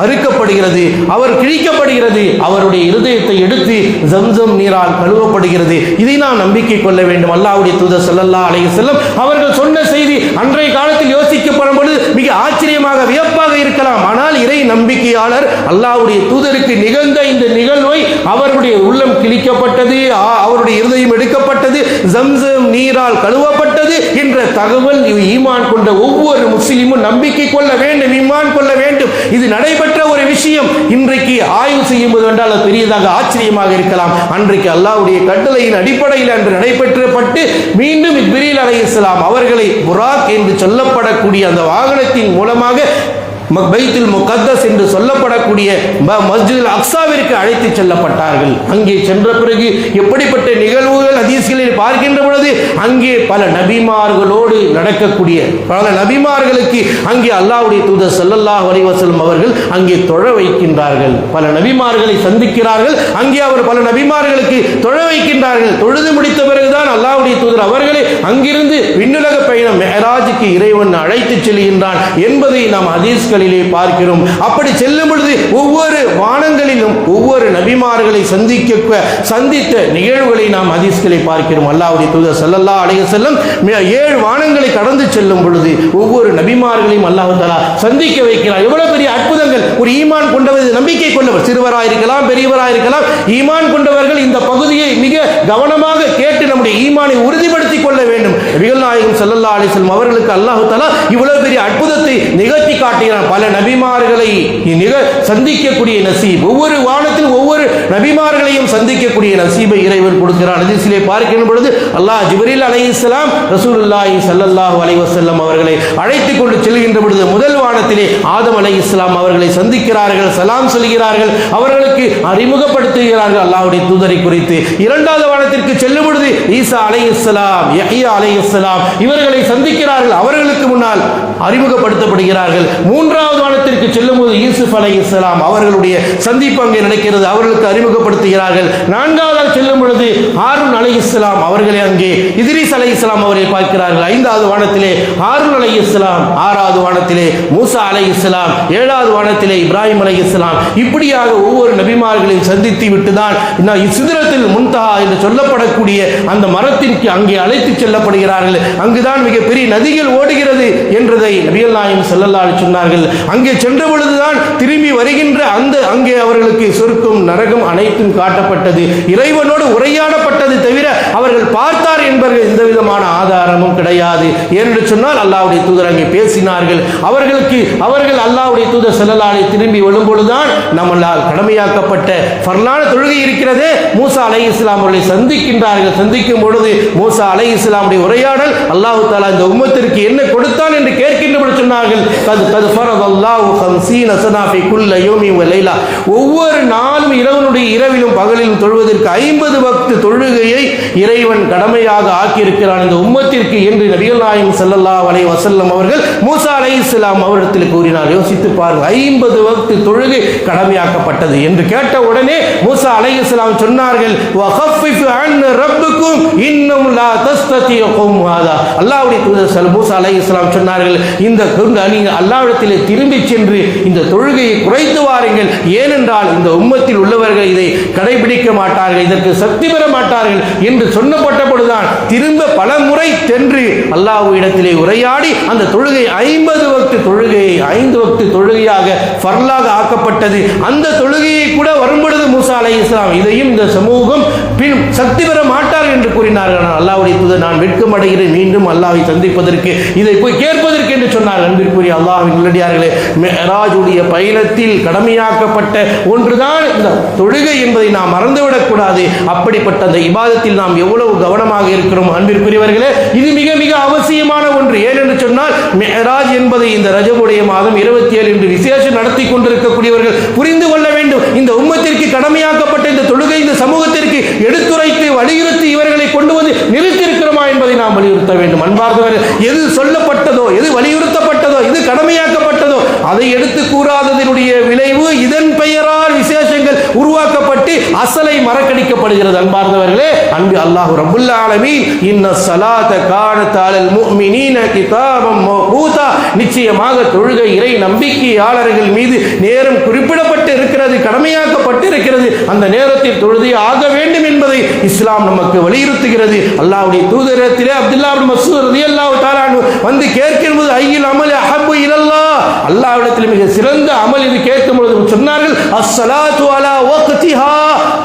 அறுக்கப்படுகிறது, அவர் கிழிக்கப்படுகிறது, அவருடைய இருதயத்தை எடுத்து ஜம்சம் நீரால் கழுவப்படுகிறது. இதை நாம் நம்பிக்கை கொள்ள வேண்டும். அல்லாஹ்வுடைய தூதர் ஸல்லல்லாஹு அலைஹி வஸல்லம் அவர்கள் சொன்ன செய்தி அன்றைய காலத்தில் யோசிக்கப்படும் பொழுது மிக ஆச்சரியமாக வியப்பாக இருக்கலாம். ஆனால் இறை நம்பிக்கையாளர் அல்லாஹ்வுடைய தூதருக்கு நிகழ்ந்த இந்த நிகழ்வை அவருடைய உள்ளம் கிழிக்கப்பட்டது, அவருடைய இருதயம் எடுக்கப்பட்டது, ஜம்சம் நீரால் கழுவப்பட்டது என்ற தகவல் ஈமான் கொண்ட ஒவ்வொரு முஸ்லிமும் நம்பிக்கை கொள்ள வேண்டும், ஈமான் கொள்ள வேண்டும். இது நடைபெற்ற ஒரு விஷயம். இன்றைக்கு ஆய்வு செய்யும் போது என்றால் அது பெரியதாக ஆச்சரியமாக இருக்கலாம். அன்றைக்கு அல்லாஹ்வுடைய கட்டளையின் அடிப்படையில் அன்று நடைபெற்றப்பட்டு மீண்டும் ஜிப்ரீல் அலைஹிஸ்ஸலாம் அவர்களை புராக் என்று சொல்லப்படக்கூடிய அந்த வாகனத்தின் மூலமாக பைத்துல் முகத்தஸ் என்று சொல்லப்படக்கூடிய மஸ்ஜிதுல் அக்ஸாவிற்கு அழைத்து செல்லப்பட்டார்கள். அங்கே சென்ற பிறகு எப்படிப்பட்ட நிகழ்வுகள் ஹதீஸ்களில் பார்க்கின்ற பொழுது அங்கே பல நபிமார்களோடு நடக்கக்கூடிய பல நபிமார்களுக்கு அங்கே அல்லாஹ்வுடைய தூதர் ஸல்லல்லாஹு அலைஹி வஸல்லம் அவர்கள் அங்கே தொழ வைக்கின்றார்கள். பல நபிமார்களை சந்திக்கிறார்கள். அங்கே அவர் பல நபிமார்களுக்கு தொழ வைக்கின்றார்கள். தொழுது முடித்த பிறகுதான் அல்லாஹ்வுடைய தூதர் அவர்களை அங்கிருந்து விண்ணுலக பயணம் மிஅராஜுக்கு இறைவன் அழைத்து செல்கின்றான் என்பதை நாம் ஹதீஸ் பார்க்கிறோம். அப்படி செல்லும் பொழுது ஒவ்வொரு வானங்களிலும் ஒவ்வொரு நபிமார்களை சந்தித்த நிகழ்வுகளை நாம் ஹதீஸ்களை பார்க்கிறோம். அல்லாஹ்வுடைய தூதர் ஸல்லல்லாஹு அலைஹி வஸல்லம் 7 வானங்களை கடந்து செல்லும் பொழுது ஒவ்வொரு நபிமார்களையும் அல்லாஹ் தஆலா சந்திக்க வைக்கிறார். எவ்வளவு பெரிய அற்புதங்கள்! ஒரு ஈமான் கொண்டவர், நம்பிக்கை கொண்டவர், சிறுவராக இருக்கலாம், பெரியவராக இருக்கலாம், ஈமான் கொண்டவர்கள் இந்த பகுதியை மிக கவனமாக கேட்டு நம்முடைய ஈமானை உறுதிப்படுத்திக் கொள்ள வேண்டும். நபிகள் நாயகம் ஸல்லல்லாஹு அலைஹி வஸல்லம் அவர்களுக்கு அல்லாஹ் தஆலா இவ்வளவு பெரிய அற்புதத்தை நிகழ்த்தி காட்டுகிறார். பல நபிமார்களை சந்திக்கக்கூடிய நசீப், ஒவ்வொரு வானத்தில் ஒவ்வொரு நபிமார்களையும் சந்திக்கக்கூடிய நசீபை இறைவன் கொடுக்கிறார். ஹதீஸிலே பார்க்கின்ற பொழுது அல்லாஹ் ஜிப்ரீல் அலைஹிஸ்ஸலாம் ரசூலுல்லாஹி ஸல்லல்லாஹு அலைஹி வஸல்லம் அவர்களை அழைத்துக் கொண்டு செல்கின்ற பொழுது முதல் வானத்திலே ஆதம் அலைஹிஸ்ஸலாம் அவர்களை சந்திக்கிறார்கள், சலாம் சொல்கிறார்கள், அவர்களுக்கு அறிமுகப்படுத்துகிறார்கள் அல்லாஹ்வுடைய தூதரை குறித்து. இரண்டாவது வானத்திற்கு செல்லும் பொழுது ஈசா அலைஹிஸ்ஸலாம், யஹ்யா அலைஹிஸ்ஸலாம் இவர்களை சந்திக்கிறார்கள். அவர்களுக்கு முன்னால் அறிமுகப்படுத்தப்படுகிறார்கள். மூன்றாவது வானத்திற்கு செல்லும் போது யூசுப் அலைஹிஸ்ஸலாம் அவர்களுடைய சந்திப்பு அங்கே நடக்கிறது, அவர்களுக்கு அறிமுகப்படுத்துகிறார்கள். நான்காவதாக செல்லும் பொழுது ஹாரூன் அலைஹிஸ்ஸலாம் அவர்களை அங்கே இத்ரீஸ் அலைஹிஸ்ஸலாம் அவரை பார்க்கிறார்கள். ஐந்தாவது வானத்திலே ஹாரூன் அலைஹிஸ்ஸலாம், ஆறாவது வானத்திலே மூசா அலைஹிஸ்ஸலாம், ஏழாவது வானத்திலே இப்ராஹிம் அலைஹிஸ்ஸலாம். இப்படியாக ஒவ்வொரு நபிமார்களையும் சந்தித்து விட்டுதான் சித்ரத்துல் முன்தஹா என்று சொல்லப்படக்கூடிய அந்த மரத்திற்கு அங்கே அழைத்து செல்லப்படுகிறார்கள். அங்குதான் மிகப்பெரிய நதிகள் ஓடுகிறது என்றதை நபிகள் நாயகம் ஸல்லல்லாஹு அலைஹி சொன்னார்கள். அங்கே சென்ற பொழுதுதான் திரும்பி வருகின்ற அந்த அங்கே அவர்களுக்கு சொர்க்கம் நரகம் அனைத்தும் காட்டப்பட்டது, இறைவனோடு உரையாடப்பட்டது தவிர அவர்கள் பார்த்தார் என்பவர்கள் எந்த விதமான ஆதாரமும் கிடையாது. ஏனென்று சொன்னால் அல்லாஹ்வுடைய தூதர் அங்கே பேசினார்கள். அவர்கள் அல்லாஹ்வுடைய தூதர் ஸல்லல்லாஹு அலைஹி திரும்பி வரும்பொழுதுதான் நம்மளால் கடமையாக்கப்பட்ட ஃபர்லான தொழுகை இருக்கிறதே, மூசா அலைஹிஸ்ஸலாம் அவர்களை சந்திக்கின்றார்கள். சந்திக்கும் பொழுது மூசா அலைஹிஸ்ஸலாமுடைய உரையாடல் அல்லாஹ் தஆலா இந்த உம்மத்திற்கு என்ன கொடுத்தான் என்று கேட்கின்றபடி சொன்னார்கள், கத் ஃபரதல்லாஹு 50 சனா ஃபி குல்லி யௌமின் வ லைலா, ஒவ்வொரு நாளும் இரவிலும் பகலிலும் தொழுவதற்கு 50 வக்த் தொழுகையை இறைவன் கடமையாக ஆக்கியிருக்கிறான் இந்த உம்மத்திற்கு என்று நபிகள் நாயகம் ஸல்லல்லாஹு அலைஹி வஸல்லம் அவர்கள் மூசா அலைஹிஸ்ஸலாம் அவரிடத்தில் கூறினார். யோசித்து பாருங்கள், 50 வக்த் தொழுகை கடமையாக்கப்பட்டது என்று கேட்ட உடனே மூசா அலைஹிஸ்ஸலாம் சொன்னார்கள், வகஃபிஃப் அன் ரப்புக்கும் இன்னும் லா தஸ்ததியும் ஹாதா. அல்லாஹ்வுடைய தூதர் மூசா அலைஹிஸ்ஸலாம் சொன்னார்கள், இந்த நீங்கள் அல்லாஹ்விடத்திலே திரும்பி சென்று இந்த தொழுகையை குறைத்து வாருங்கள், ஏனென்றால் இந்த உம்மத்தில் உள்ளவர்கள் இதை கடைபிடிக்க மாட்டார்கள், இதற்கு சக்தி பெற மாட்டார்கள் என்று சொன்னப்பட்ட பொழுதுதான் திரும்ப பல முறை சென்று அல்லாஹ்விடத்திலே உரையாடி அந்த தொழுகை 50 வக்த் தொழுகையை 5 வக்த் தொழுகையாக ஃபர்லாக ஆக்கப்பட்டது. அந்த தொழுகையை கூட வரும்பொழுது மூசா அலைஹிஸ்ஸலாம் இதையும் இந்த சமூகம் பின் சக்தி பெற மாட்டார்கள் என்று கூறினார்கள். அல்லாஹ்வுடைய தூதர், நான் வெட்கம் அடைகிறேன் மீண்டும் அல்லாஹ்வை சந்திப்பதற்கு, இதை போய் கேட்பதற்கு என்று சொன்னார். அன்பிற்குரிய அல்லாஹ்வின் நல்லடியார்களே, மிஅராஜுடைய பயணத்தில் கடமையாக்கப்பட்ட ஒன்றுதான் இந்த தொழுகை என்பதை நாம் மறந்துவிடக் கூடாது. அப்படிப்பட்ட அந்த இபாதத்தில் நாம் எவ்வளவு கவனமாக இருக்கிறோம் அன்பிற்குரியவர்களே, இது மிக மிக அவசியமான ஒன்று. ஏனென்று சொன்னால் மிஅராஜ் என்பதை இந்த ரஜபுடைய மாதம் 27 என்று விசேஷம் நடத்தி கொண்டிருக்கக்கூடியவர்கள் புரிந்து கொள்ள வேண்டும். இந்த உம்மத்திற்கு கடமையாக்கப்பட்ட இந்த தொழுகை இந்த சமூகத்திற்கு எடுத்துரைத்து வலியுறுத்தி இவர்களை கொண்டு வந்து நிறுத்தியிருக்கிறோமா என்பதை நாம் வலியுறுத்த வேண்டும். அன்பார்ந்தவர்கள், எது சொல்லப்பட்டதோ, எது வலியுறுத்தப்பட்டதோ, எது கடமையாக்கப்பட்டதோ அதை எடுத்து கூறாததனுடைய விளைவு இதன் பெயரால் விசேஷங்கள் உருவாக்கப்பட்டு அசலை மறக்கடிக்கப்படுகிறது. அன்பார்ந்தவர்களே, அன்பு அல்லாஹ் ரப்புல் ஆலமீன் இன்ன ஸலாத கானத் அலல் முஃமினீன கிதாபம் மௌகூதா, நிச்சயமாக தொழுகை இறை நம்பிக்கையாளர்கள் மீது நேரம் குறிப்பிடப்பட்டு இருக்கிறது, கடமையாக்கப்பட்டு இருக்கிறது. அந்த நேரத்தில் தொழுதே ஆக வேண்டும் என்பதை இஸ்லாம் நமக்கு வலியுறுத்துகிறது. அல்லாஹ்வுடைய தூதரிடத்திலே அப்துல்லாஹ் இப்னு மஸ்ஊத் ரலியல்லாஹு தஆலா அன்ஹு வந்து கேட்கும்போது ஐயில் அமல் அஹப்பு இலல்லாஹ், அல்லாஹ்விடத்தில் மிக சிறந்த அமல் இது கேட்கும் பொழுது சொன்னார்கள், அஸ்ஸலாத்து அலா வக்திஹா,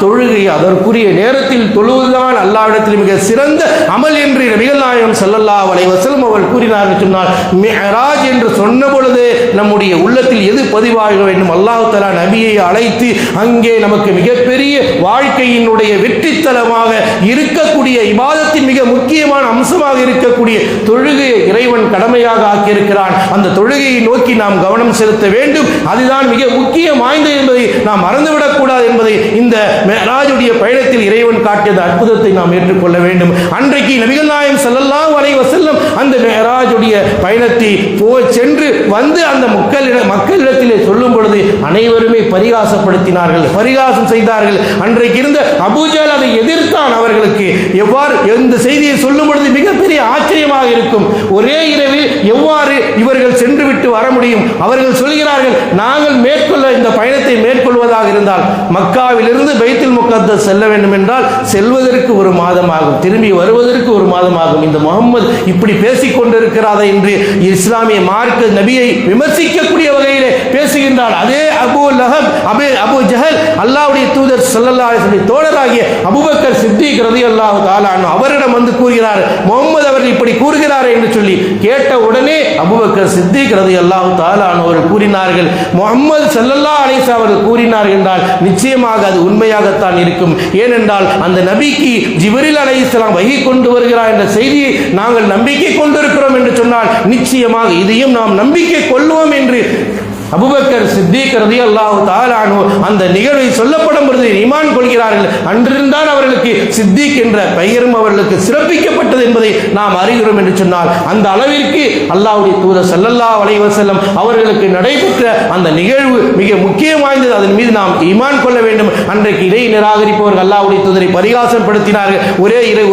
தொழுகை அதற்குரிய நேரத்தில் தொழுவதுதான் அல்லாஹ்விடத்தில் மிக சிறந்த அமல் என்று நபிகள் நாயகம் ஸல்லல்லாஹு அலைஹி வஸல்லம் அவர்கள் கூறினார்கள். சொன்னார், மிஅராஜ் என்று சொன்ன பொழுது நம்முடைய உள்ளத்தில் எது பதிவாக வேண்டும்? அல்லாஹ் தஆலா நபியை அழைத்து அங்கே நமக்கு மிகப்பெரிய வாழ்க்கையினுடைய வெற்றித்தலமாக இருக்கக்கூடிய இபாதத்தின் மிக முக்கியமான அம்சமாக இருக்கக்கூடிய தொழுகையை இறைவன் கடமையாக ஆக்கியிருக்கிறான். அந்த தொழுகையை நோக்கி நாம் கவனம் செலுத்த வேண்டும். அதுதான் மிக முக்கியம் வாய்ந்தது என்பதை நாம் மறந்துவிடக் கூடாது என்பதை இந்த மிஅராஜுடைய பயணத்தில் இறைவன் காட்டிய அற்புதத்தை நாம் ஏற்றுக்கொள்ள வேண்டும். அன்றைக்கு நபிகள் நாயகம் ஸல்லல்லாஹு அலைஹி வஸல்லம் அந்த மிஅராஜுடைய பயணத்தை சென்று வந்து அந்த மக்களிடத்திலே சொல்லும் பொழுது அனைவருமே பரிகாசப்படுத்தினார்கள், பரிகாசம் செய்தார்கள். அன்றைக்கு இருந்த அபூஜஹல் அதை எதிர்த்தான். அவர்களுக்கு எவ்வாறு இந்த செய்தியை சொல்லும் பொழுது மிகப்பெரிய ஆச்சரியமாக இருக்கும். ஒரே இரவில் எவ்வாறு இவர்கள் சென்று விட்டு வர முடியும்? அவர்கள் சொல்கிறார்கள், நாங்கள் மேற்கொள்ள இந்த பயணத்தை மேற்கொள்வதாக இருந்தால் மக்காவிலிருந்து பைத்துல் முகத்தஸ் செல்ல வேண்டும் என்றால் செல்வதற்கு ஒரு மாதம் ஆகும், திரும்பி வருவதற்கு ஒரு மாதம் ஆகும். இந்த முகம்மது இப்படி பேசிக் கொண்டிருக்கிறார் என்று இஸ்லாமிய மார்க்க நபியை விமர்சிக்கக்கூடிய வகையிலே பேசுகின்றார். அதே அபூ ஜஹல் அல்லாஹ்வுடைய தூதர் ஸல்லல்லாஹு அலைஹி வஸல்லம் தோழராகிய அபூபக்கர் சித்திக் ரலியல்லாஹு தஆலா அன்ஹு அவரிடம் வந்து கூறுகிறார், முகம்மது அவர்கள் இப்படி கூறுகிறார் என்று சொல்லி கேட்ட உடனே அபூபக்கர் சித்திக் ரலியல்லாஹு தஆலா அன்ஹு அவர்கள் கூறினார்கள், முகம்மது ஸல்லல்லாஹு அலைஹி வஸல்லம் அவர்கள் கூறினார் என்றால் நிச்சயமாக அது உண்மையாகத்தான் இருக்கும். ஏனென்றால் அந்த நபிக்கு ஜிப்ரீல் அலைஹிஸ்ஸலாம் வஹி கொண்டு வருகிறார் என்ற செய்தியை நாங்கள் நம்பிக்கை கொண்டிருக்கிறோம் என்று சொன்னால் நிச்சயமாக இதையும் நாம் நம்பிக்கை கொள்வோம் என்று அபூபக்கர் சித்திக் ரலியல்லாஹு தஆலா அன்ஹு அந்த நிகழ்வை சொல்லப்படும் பொழுது ஈமான் கொள்கிறார்கள். அன்றிருந்தான் அவர்களுக்கு சித்திக் என்ற பெயரும் அவர்களுக்கு சிறப்பிக்கப்பட்டது என்பதை நாம் அறிகிறோம் என்று சொன்னால், அந்த அளவிற்கு அல்லாஹ்வுடைய தூதர் ஸல்லல்லாஹு அலைஹி வஸல்லம் அவர்களுக்கு நடைபெற்ற அந்த நிகழ்வு மிக முக்கியம் வாய்ந்தது. அதன் மீது நாம் ஈமான் கொள்ள வேண்டும். அன்றைக்கு இறை நிராகரிப்பவர்கள் அல்லாஹ்வுடைய தூதரை பரிகாசப்படுத்தினார்கள்.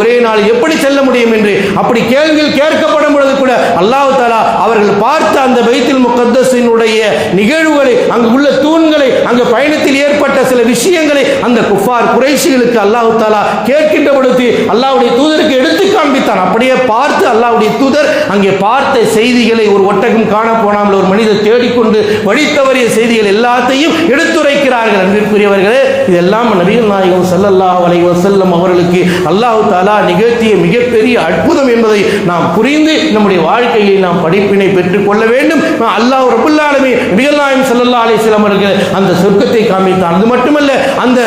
ஒரே நாள் எப்படி செல்ல முடியும் என்று அப்படி கேள்விகள் கேட்கப்படும் பொழுது கூட அல்லாஹ் தஆலா அவர்கள் பார்த்த அந்த பைத்துல் முகத்தஸினுடைய நிகழ்வுகளை, அங்கு உள்ள தூண்களை, அங்கு பயணத்தில் ஏற்பட்ட சில விஷயங்களை அந்த குஃபார் குறைஷிகளுக்கு அல்லாஹ் தஆலா கேட்கின்ற பொழுது அல்லாஹ்வுடைய தூதருக்கு எடுத்து காண்பித்தான். அப்படியே பார்த்து அல்லாஹ்வுடைய தூதர் அங்கே பார்த்த செய்திகளை, ஒரு ஒட்டகம் காண போனாமல் ஒரு மனிதர் தேடிக்கொண்டு வழித்தவறிய செய்திகள் எல்லாத்தையும் எடுத்துரைக்கிறார்கள். அன்பிற்குரியவர்களே, இதெல்லாம் நபிகள் நாயகம் ஸல்லல்லாஹு அலைஹி வஸல்லம் அவர்களுக்கு அல்லாஹ் தஆலா நிகழ்த்திய மிகப்பெரிய அற்புதம் என்பதை நாம் புரிந்து நம்முடைய வாழ்க்கையை நாம் படிப்பினை பெற்றுக் கொள்ள வேண்டும். அல்லாஹ் ரப்பல் ஆலமீன் நபிகள் நாயகம் ஸல்லல்லாஹு அலைஹி வஸல்லம் அவர்கள் அந்த சொர்க்கத்தை காண்பித்தான். அது மட்டுமல்ல, அந்த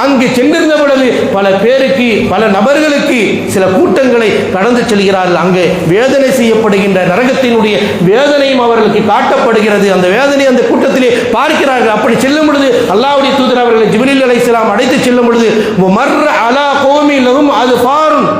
அங்கு சென்றிருந்த பொழுது பல பேருக்கு, பல நபர்களுக்கு சில கூட்டங்களை கடந்து செல்கிறார்கள். அங்கே வேதனை செய்யப்படுகின்ற நரகத்தினுடைய வேதனையும் அவர்களுக்கு காட்டப்படுகிறது. அந்த வேதனை அந்த கூட்டத்திலே பார்க்கிறார்கள். அப்படி செல்லும் பொழுது அல்லாஹ்வுடைய தூதர் அவர்களை ஜிப்ரீல் அலைஹிஸ்ஸலாம் அழைத்து செல்லும் பொழுது மர்ர அலா கௌமி லஹும் அத்ஃபாருன்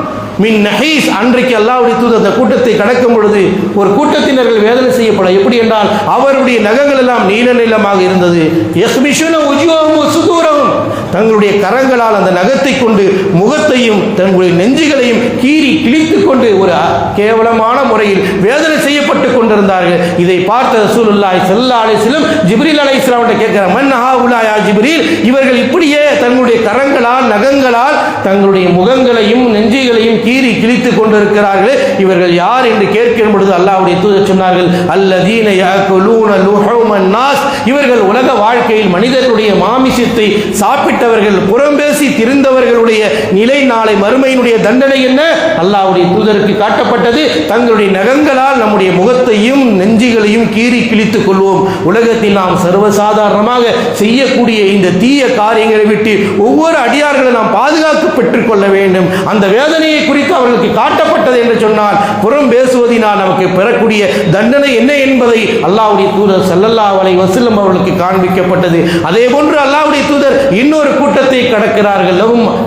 மின் நஹீஸ், அன்றைக்கு அல்லாஹ்வுடைய தூதர் அந்த கூட்டத்தை கடக்கும் பொழுது ஒரு கூட்டத்தினர்கள் வேதனை செய்யப்பட, எப்படி என்றால் அவருடைய நகங்கள் எல்லாம் நீல நீளமாக இருந்தது. யஸ்மிஷுன உஜூஹும் சுதூரஹும், தங்களுடைய கரங்களால் அந்த நகத்தை கொண்டு முகத்தையும் தங்களுடைய நெஞ்சுகளையும் கீறி கிழித்துக் கொண்டு ஒரு கேவலமான முறையில் வேதனை செய்யப்பட்டு கொண்டிருந்தார்கள். இதை பார்த்த ரசூலுல்லாஹி ஸல்லல்லாஹு அலைஹி வஸல்லம் ஜிப்ரீல் அலைஹிஸ்ஸலாம் கேட்கிறார், மன் ஹாஉலா யா ஜிப்ரீல், இவர்கள் இப்படியே தங்களுடைய கரங்களால் நகங்களால் தங்களுடைய முகங்களையும் நெஞ்சுகளையும் கீறி கிழித்துக் கொண்டிருக்கிறார்களே, இவர்கள் யார் என்று கேட்கும் பொழுது அல்லாஹ்வுடைய தூதர் சொன்னார்கள், அல்லதீன யாகுலூன லுஹூமன் நாஸ், இவர்கள் உலக வாழ்க்கையில் மனிதர்களுடைய மாமிசத்தை சாப்பிட்டவர்கள், புறம்பேசி திரிந்தவர்களுடைய நிலை நாளை மறுமையினுடைய தண்டனை என்ன? அல்லாஹ்வுடைய தூதருக்கு காட்டப்பட்டது, தங்களுடைய நகங்களால் நம்முடைய முகத்தையும் நெஞ்சுகளையும் கீறி கிழித்துக் கொள்வோம். உலகத்தில் நாம் சர்வசாதாரணமாக செய்யக்கூடிய இந்த தீய காரியங்களை விட்டு ஒவ்வொரு அடியார்களை நாம் பாதுகாப்பு பெற்றுக் கொள்ள வேண்டும். அந்த வேதனையை குறித்து அவர்களுக்கு காட்டப்பட்டது என்று சொன்னால், புறம் பேசுவதினால் நமக்கு பெறக்கூடிய தண்டனை என்ன என்பதை அல்லாஹ்வுடைய தூதர் ஸல்லல்லாஹு அலைஹி வஸல்லம் அவர்களுக்கு காண்பிக்கப்பட்டது. அதே போன்று அல்லாஹ்வுடைய தூதர் இன்னொரு கூட்டத்தை கடக்கிறார்கள்.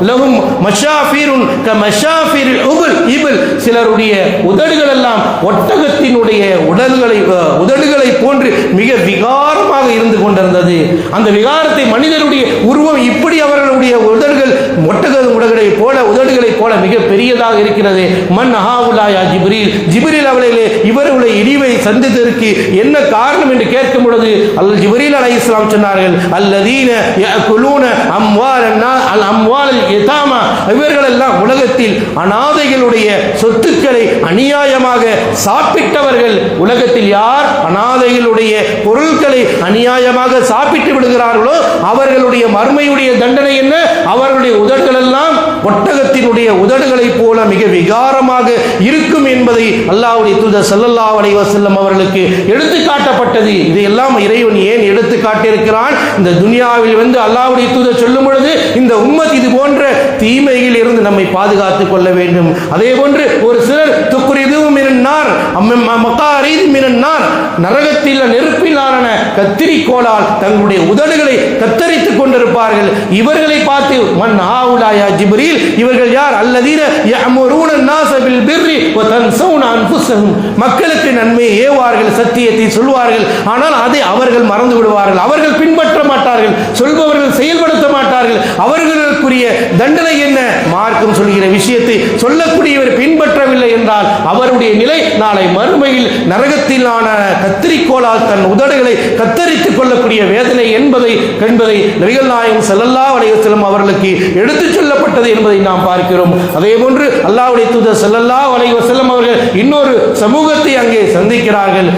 லஹும் மஷாஃபிருன் கமஷாஃபிரில் இபில், சிலருடைய உதடுகள் எல்லாம் ஒட்டகத்தினுடைய உதடுகளை போன்று மிக விகாரமாக இருந்து கொண்டிருந்தது. அந்த விகாரத்தை, மனிதருடைய உருவம் இப்படி அவர்களுடைய உதடுகள் உதடுகளை போல மிக பெரியதாக இருக்கிறது. மன் ஹாஉலா யா ஜிப்ரீல், ஜிப்ரீல் அவர்களே, இவர்களுடைய இழிவை சந்தித்ததற்கு என்ன காரணம் என்று கேட்கும் பொழுது ஜிப்ரீல் அலைஹிஸ்ஸலாம் சொன்னார்கள், அல்லதீன யஅகுலூன அம்வால் யதாமா, இவர்கள் எல்லாம் உலகத்தில் அனாதைகளுடைய சொத்துக்களை அநியாயமாக சாப்பிட்டவர்கள். உலகத்தில் யார் அனாதைகளுடைய பொருட்களை அநியாயமாக சாப்பிட்டு விடுகிறார்களோ அவர்களுடைய மறுமையுடைய தண்டனை என்ன? அவர்களுடைய உதடுகள் எல்லாம் ஒட்டகத்தினுடைய உதடுகளை போல மிக விகாரமாக இருக்கும் என்பதை அல்லாஹ்வுடைய தூதர் ஸல்லல்லாஹு அலைஹி வஸல்லம் அவர்களுக்கு எடுத்து காட்டப்பட்டது. இதையெல்லாம் இறைவன் ஏன் எடுத்து காட்டியிருக்கிறான்? இந்த துனியாவில் அல்லாஹ்வுடைய தூதர் சொல்லும் பொழுது இந்த உம்மத் இது போன்ற தீமையில் இருந்து நம்மை பாதுகாத்துக் கொள்ள வேண்டும். அதே போன்று ஒரு சிலர் நரகத்தில் நெருப்பிலான கத்திரிக்கோளால் தங்களுடைய உதடுகளை கத்தரித்துக் கொண்டிருப்பார்கள். இவர்களை பார்த்து மன் ஹாஉலா யா ஜிப்ரீல், இவர்கள் யார்? அல்லதீன யஅமுரூன الناس بالبر وتنسون انفسهم, மக்களுக்கு நன்மையை ஏவார்கள், சத்தியத்தை சொல்வார்கள், ஆனால் அதை அவர்கள் மறந்து விடுவார்கள். அவர்கள் பின்பற்ற மாட்டார்கள், சொல்பவர்கள் செயல்படுத்த மாட்டார்கள். அவர்களுக்குரிய தண்டனை என்ன? மார்க்கம் சொல்கிற விஷயத்தை சொல்லக்கூடியவர் பின்பற்றவில்லை என்றால் அவருடைய நிலை நாளை மறுமையில் நரகத்திலான கத்திரிக்கோளால் தன் உதடுகளை கத்தரித்துக் கொள்ளக்கூடிய வேதனை என்பதை நபிகள் நாயகம் ஸல்லல்லாஹு அலைஹி வஸல்லம் அவர்களுக்கு எடுத்துச் சொல்லப்பட்டது என்பதை நாம் பார்க்கிறோம். அதே போன்று அல்லாஹ்வுடைய தூதர் ஸல்லல்லாஹு அலைஹி வஸல்லம் அவர்கள் இன்னொரு சமூகத்தை அங்கே சந்திக்கிறார்கள்.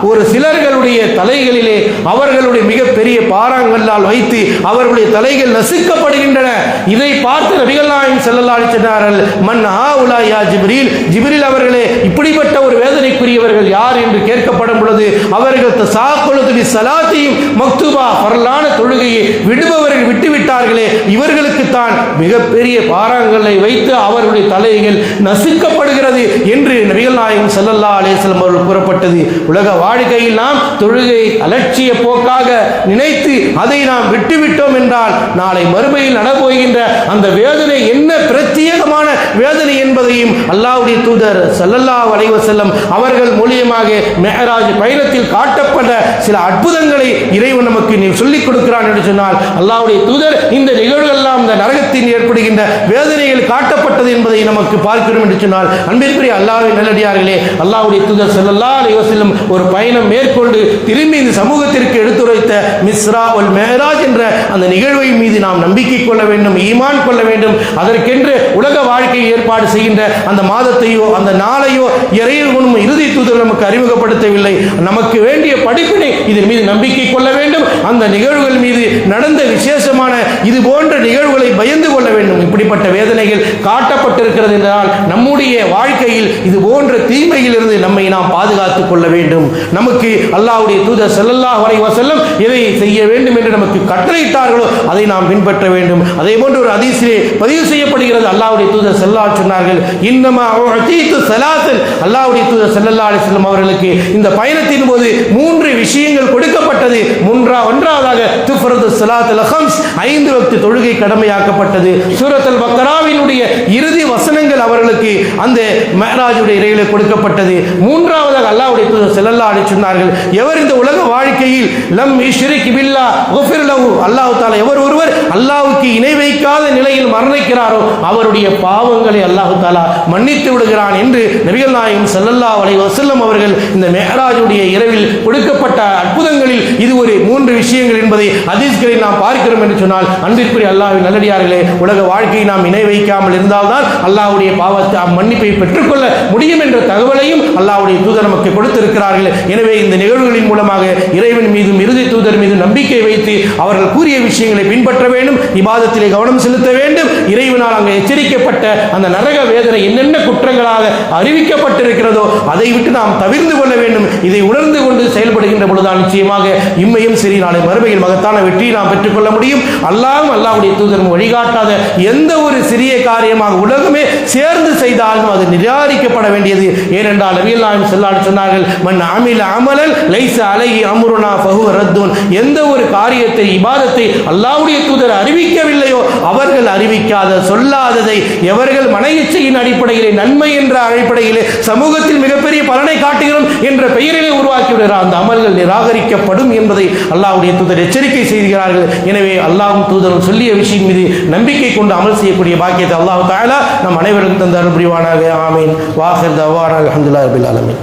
ஒரு சிலர்களுடைய தலைகளிலே அவர்களுடைய மிகப்பெரிய பாறாங்கல்லால் வைத்து அவர்களுடைய தலைகள் நசுக்கப்படுகின்றன. இதை பார்த்து நபிகள் நாயகம் ஸல்லல்லாஹு அலைஹி வஸல்லம் மன் ஹாஉலா யா ஜிப்ரீல், ஜிப்ரீல் அவர்களே இப்படிப்பட்ட ஒரு வேதனைக்குரியவர்கள் யார் என்று கேட்கப்படும் பொழுது அவர்கள் தஸாக்குலு பிஸ்ஸலாத்திஹிம் மக்தூபா, ஃபர்லான தொழுகையை விடுபவர்கள் விட்டுவிட்டார்களே இவர்களுக்கு தான் மிகப்பெரிய பாறாங்கல்லை வைத்து அவர்களுடைய தலைகள் நசுக்கப்படுகிறது என்று நபிகள் நாயகம் ஸல்லல்லாஹு அலைஹி வஸல்லம் அவர்கள் கூறப்பட்டது. உலக வாழ்க்கையில் நாம் தொழுகை அலட்சிய போக்காக நினைத்து அதை நாம் விட்டுவிட்டோம் என்றால் நாளை மறுமையில் நடப்போகின்ற அந்த வேதனை என்ன பிரத்யேகமான வேதனை என்பதையும் அல்லாஹ்வுடைய தூதர் ஸல்லல்லாஹு அலைஹி வஸல்லம் அவர்கள் மூலியமாக மிஅராஜ் பயணத்தில் காட்டப்பட்ட சில அற்புதங்களை இறைவன் நமக்கு சொல்லிக் கொடுக்கிறான் என்று சொன்னால் அல்லாஹ்வுடைய தூதர் இந்த நிகழ்வுகள் எல்லாம் இந்த நரகத்தில் ஏற்படுகின்ற வேதனைகள் காட்டப்பட்டது என்பதை நமக்கு பார்க்கிறோம் என்று சொன்னால் அன்பிற்குரிய அல்லாஹ்வின் நல்லடியார்களே, அல்லாஹ்வுடைய தூதர் ஸல்லல்லாஹு அலைஹி வஸல்லம் ஒரு பயணம் மேற்கொண்டு திரும்பி இந்த சமூகத்திற்கு எடுத்துரைத்த மிஸ்ரா வல் மிஅராஜ் என்ற அந்த நிகழ்வை மீது நாம் நம்பிக்கை கொள்ள வேண்டும், ஈமான் கொள்ள வேண்டும். அதற்கென்று உலக வாழ்க்கையை ஏற்பாடு செய்கின்ற அந்த மாதத்தையோ அந்த நாளையோ இறைவனும் இறுதி தூதர் நமக்கு அறிமுகப்படுத்தவில்லை. நமக்கு வேண்டிய படிப்பினை இதன் மீது நம்பிக்கை கொள்ள வேண்டும். அந்த நிகழ்வுகள் மீது நடந்த விசேஷமான இது போன்ற நிகழ்வுகளை பயந்து கொள்ள வேண்டும். இப்படிப்பட்ட வேதனைகள் காட்டப்பட்டிருக்கிறது என்றால் நம்முடைய வாழ்க்கையில் இது போன்ற தீமையில் இருந்து நம்மை நாம் பாதுகாத்துக் கொள்ள வேண்டும். நமக்கு அல்லாஹ்வுடைய தூதர் ஸல்லல்லாஹு அலைஹி வஸல்லம் எதை செய்ய வேண்டும் என்று நமக்கு கட்டளையிட்டார்களோ அதை நாம் பின்பற்ற வேண்டும். அதே போன்று ஒரு ஹதீஸிலே பதிவு செய்யப்படுகிறது, அல்லாஹ்வுடைய தூதர் ஸல்லல்லாஹு அலைஹி சொன்னார்கள், இன்னமா உஅதீது ஸலாத்தன், அல்லாஹ்வுடைய தூதர் ஸல்லல்லாஹு அலைஹி வஸல்லம் அவர்களுக்கு இந்த பயணத்தின் போது 3 விஷயங்கள் கொடுக்கப்பட்டது. ஒன்றாவதாக துஃபரது ஸலாத்துல் ஹம்ஸ், 5 வக்த் தொழுகை கடமையாக்கப்பட்டது. சூரத்துல் பக்ராவினுடைய இறுதி வசனங்கள் அவர்களுக்கு அந்த மிஅராஜுடைய இறையிலே கொடுக்கப்பட்டது. மூன்றாவதாக அல்லாஹ்வுடைய தூதர் ஸல்லல்லாஹு அலைஹி சொன்னார்கள், எவர் இந்த உலக வாழ்க்கையில் லம் யுஷ்ரிக் பில்லாஹ் குஃபிர் லஹு, அல்லாஹ் தஆலா எவர் ஒருவர் அல்லாஹ்வுக்கு இணை வைக்காத நிலையில் மரணிக்கிறாரோ அவருடைய பாவங்களை அல்லாஹ் தஆலா மன்னித்து விடுகிறான் என்று நபிகள் நாயகம் ஸல்லல்லாஹு அலைஹி வஸல்லம் அவர்கள் இந்த மிஅராஜுடைய இரவில் கொடுக்கப்பட்ட அற்புதங்களில் இது ஒரு 3 விஷயங்கள் என்பதை ஹதீஸ்களில் நாம் பார்க்கிறோம் என்று சொன்னால் அன்பிற்குரிய அல்லாஹ்வின் நல்லடியார்களே, உலக வாழ்க்கையை நாம் இணை வைக்காமல் இருந்தால்தான் அல்லாஹ்வுடைய பாவத்தை மன்னிப்பை பெற்றுக்கொள்ள முடியும் என்ற தகவலையும் அல்லாஹ்வுடைய தூதர் நமக்கு கொடுத்திருக்கிறார்கள். எனவே இந்த நிகழ்வுகளின் மூலமாக இறைவன் மீதும் இறுதி தூதர் மீதும் நம்பிக்கை வைத்து அவர்கள் கூறிய விஷயங்களை பின்பற்ற வேண்டும், இபாதத்திலே கவனம் செலுத்த வேண்டும். இறைவனால் அங்கே எச்சரிக்கப்பட்ட அந்த நரக வேதனை என்னென்ன குற்றங்களாக அறிவிக்கப்பட்டிருக்கிறதோ அதை விட்டு நாம் தவிர்த்து கொள்ள வேண்டும். இதை உணர்ந்து கொண்டு செயல்படுகின்ற பொழுதுதான் நிச்சயமாக இம்மையும் சரி நாளை மறுமையில் மகத்தான வெற்றியை நாம் பெற்றுக்கொள்ள முடியும். அல்லாஹ்வும் அல்லாஹ்வுடைய தூதரும் வழிகாட்டாத எந்த ஒரு சிறிய காரியமாக உலகமே சேர்ந்து செய்தாலும் அது நிராகரிக்கப்பட வேண்டியது. ஏனென்றால் நபிகள் நாயகம் ஸல்லல்லாஹு அலைஹி சொன்னார்கள், மன் அமில அமலன் லைஸ அலைஹி அம்ருனா ஃபஹுவ ரத்துன், எந்த ஒரு காரியத்தை இபாதத்தை அல்லாஹ்வுடைய தூதர் அறிவிக்கவில்லையோ அவர்கள் அறிவிக்காத சொல்லாததை எவர்கள் மன இச்சையின் அடிப்படையிலே நன்மை என்ற அடிப்படையிலே சமூகத்தில் மிகப்பெரிய பலனை காட்டுகிறோம் என்ற பெயரிலே உருவாக்கி விடுகிறார், அந்த அமல்கள் நிராகரிக்கப்படும் என்பதை அல்லாஹ்வுடைய தூதர் எச்சரிக்கை செய்கிறார்கள். எனவே அல்லாஹ்வும் தூதரும் சொல்லிய விஷயம் மீது நம்பிக்கை கொண்டு அமல் செய்யக்கூடிய பாக்கியத்தை அல்லாஹ் தஆலா நம் அனைவருக்கும் தந்த அருள் புரிவானாக. ஆமீன். வாஹிர் தஅவானா அல்ஹம்துலில்லாஹி ரப்பில் ஆலமீன்.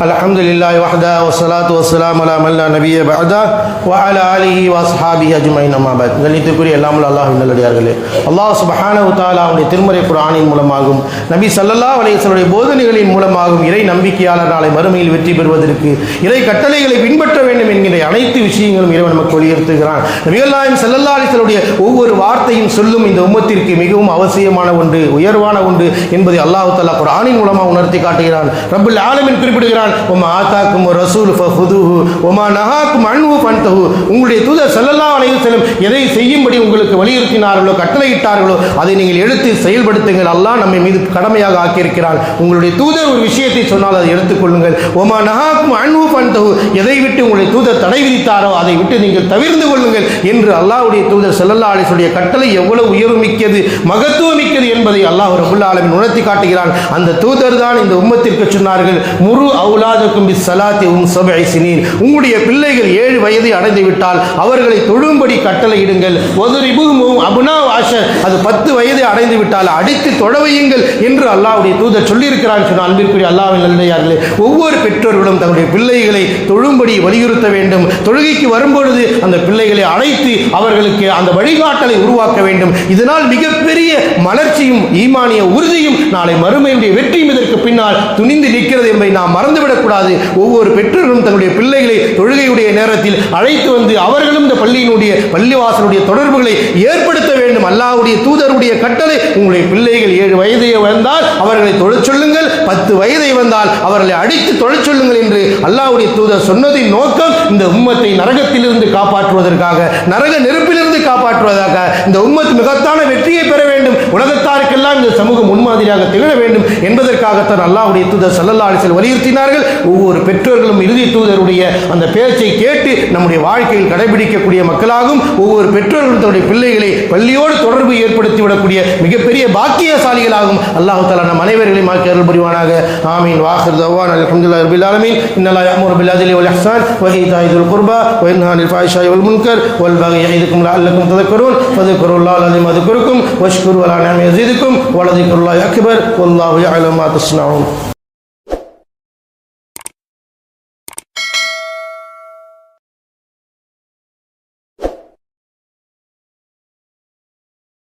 அல்ஹம்துலில்லாஹி வஹ்தஹு வஸ்ஸலாத்து வஸ்ஸலாமு அலா மன் லா நபிய்ய பஅதஹு வ அலா ஆலிஹி வ அஸ்ஹாபிஹி அஜ்மஈன் அம்மா பஅத். கண்ணியத்திற்குரிய எல்லாம் அல்லாஹ்வின் நல்லடியார்களே, அல்லாஹ் சுப்ஹானஹு வ தஆலா அவருடைய திருமறை குர்ஆனின் மூலமாகவும் நபி ஸல்லல்லாஹு அலைஹி வஸல்லம் போதனைகளின் மூலமாகவும் இறை நம்பிக்கையாளர் நாளை மறுமையில் வெற்றி பெறுவதற்கு இறை கட்டளைகளை பின்பற்ற வேண்டும் என்கிற அனைத்து விஷயங்களும் இறைவன் நமக்கு வலியுறுத்துகிறான். நபிகள் நாயகம் ஸல்லல்லாஹு அலைஹி வஸல்லம் ஒவ்வொரு வார்த்தையும் சொல்லும் இந்த உம்மத்திற்கு மிகவும் அவசியமான ஒன்று, உயர்வான ஒன்று என்பதை அல்லாஹ் தஆலா குர்ஆனின் மூலமாக உணர்த்தி காட்டுகிறான். ரப்புல் ஆலமீன் குறிப்பிடுகிறான், வமா ஆதாக்கும் ரசூல் ஃபஹுதுஹு வமா நஹாக்கும் அன்ஹு ஃபன்தஹு, உங்களுடைய தூதர் ஸல்லல்லாஹு அலைஹி வஸல்லம் எதை செய்யும்படி உங்களுக்கு வலியுறுத்தினார்களோ கட்டளையிட்டார்களோ அதை நீங்கள் எடுத்து செயல்படுத்துங்கள். அல்லாஹ் நம்மை மீது கடமையாக ஆக்கியிருக்கிறான். உங்களுடைய தூதர் ஒரு விஷயத்தை சொன்னால் அதை எடுத்துக்கொள்ளுங்கள். வமா நஹாக்கும் அன்ஹு ஃபன்தஹு, எதை விட்டு உங்களுடைய தூதர் தடை விதித்தாரோ அதை விட்டு நீங்கள் தவிர்த்து கொள்ளுங்கள் என்று அல்லாஹ்வுடைய தூதர் ஸல்லல்லாஹு அலைஹி வஸல்லம் கட்டளை எவ்வளவு உயர்வுமிக்கது மகத்துவமிக்கது என்பதை அல்லாஹ் ரப்புல் ஆலமீன் உணர்த்தி காட்டுகிறான். அந்த தூதர் தான் இந்த உம்மத்திற்கு சொன்னார்கள், முரு அவுலாதுக்கும் பிஸ்ஸலாத்தி உம் சபஇ சினீன், உங்களுடைய பிள்ளைகள் 7 வயதை அடைந்து விட்டால் அவர்களை தொழும்படி கட்டளையிடுங்கள். வதுரிபுஹும் அப்னா வாஷர், அது 10 வயதை அடைந்து விட்டால் அடித்து தொழ வையுங்கள் என்று அல்லாஹ்வுடைய தூதர் சொல்லியிருக்கிறான். சொன்ன அன்பிற்குரிய அல்லாஹ்வின் நல்லடியார்களே, ஒவ்வொரு பெற்றோர்களும் தங்களுடைய பிள்ளைகளை தொழும்படி வலியுறுத்த வேண்டும். தொழுகைக்கு வரும்பொழுது அந்த பிள்ளைகளை அழைத்து அவர்களுக்கு அந்த வழிகாட்டலை உருவாக்க வேண்டும். இதனால் மிகப்பெரிய மலர்ச்சி வளர்ச்சியும் ஈமானிய உறுதியும் நாளை மறுமையுடைய வெற்றியும் இதற்கு பின்னால் துணிந்து நிற்கிறது என்பதை நாம் மறந்துவிடக்கூடாது. ஒவ்வொரு பெற்றோர்களும் தங்களுடைய பிள்ளைகளை தொழுகையுடைய நேரத்தில் அழைத்து வந்து அவர்களும் இந்த பள்ளிவாசலுடைய தொடர்புகளை ஏற்படுத்த வேண்டும். அல்லாஹ்வுடைய தூதருடைய கட்டளை, உங்களுடைய பிள்ளைகள் 7 வயதை வந்தால் அவர்களை தொழச் சொல்லுங்கள், 10 வயதை வந்தால் அவர்களை அடித்து தொழச் சொல்லுங்கள் என்று அல்லாஹ்வுடைய தூதர் சொன்னதின் நோக்கம் இந்த உம்மத்தை நரகத்திலிருந்து காப்பாற்றுவதற்காக, நரக நெருப்பிலிருந்து காப்பாற்றுவதற்காக. இந்த உம்மத் மிகத்தான வெற்றியை பெற வேண்டும், உலகத்தாருக்கெல்லாம் இந்த சமூகம் முன்மாதிரியாக திகழ வேண்டும் என்பதற்காகத்தான் அல்லாஹ்வுடைய தூதர் ஸல்லல்லாஹு அலைஹி வஸல்லம் வலியுறுத்தினார்கள். ஒவ்வொரு பெற்றோர்களும் இறுதி தூதருடைய அந்த பேச்சை கேட்டு நம்முடைய வாழ்க்கையில் கடைபிடிக்கக்கூடிய மக்களாகும். ஒவ்வொரு பெற்றோர்களும் தன்னுடைய பிள்ளைகளை பள்ளியோடு தொடர்பு ஏற்படுத்திவிடக்கூடிய மிகப்பெரிய பாக்கியசாலிகளாகும். அல்லாஹ் தஆலா நம் அனைவர்களையும் ஆக்கி அருள் புரிவானாக. ஆமீன். வாஹிர் தஅவானா அல்ஹம்துலில்லாஹி ரப்பில் ஆலமீன். இன்னல்லாஹ யஅமுரு பில் அத்லி வல் இஹ்சான் வ ஈதாஇ ذில் குர்பா வ யன்ஹா அனில் ஃபாஹிஷாஇ வல் முன்கர் வல் பகி யஇதுக்கும் லஅல்லக்கும் தذكرون ஃபذ்குருல்லாஹ அல்-அஸீம் யذ்குருக்கும் வஷ்குரு அலா நிஅமிஹி யஸீதுக்கும் வ லذிக்ருல்லாஹி அக்பர் வல்லாஹு யஅலமு மா தஸ்னஊன்.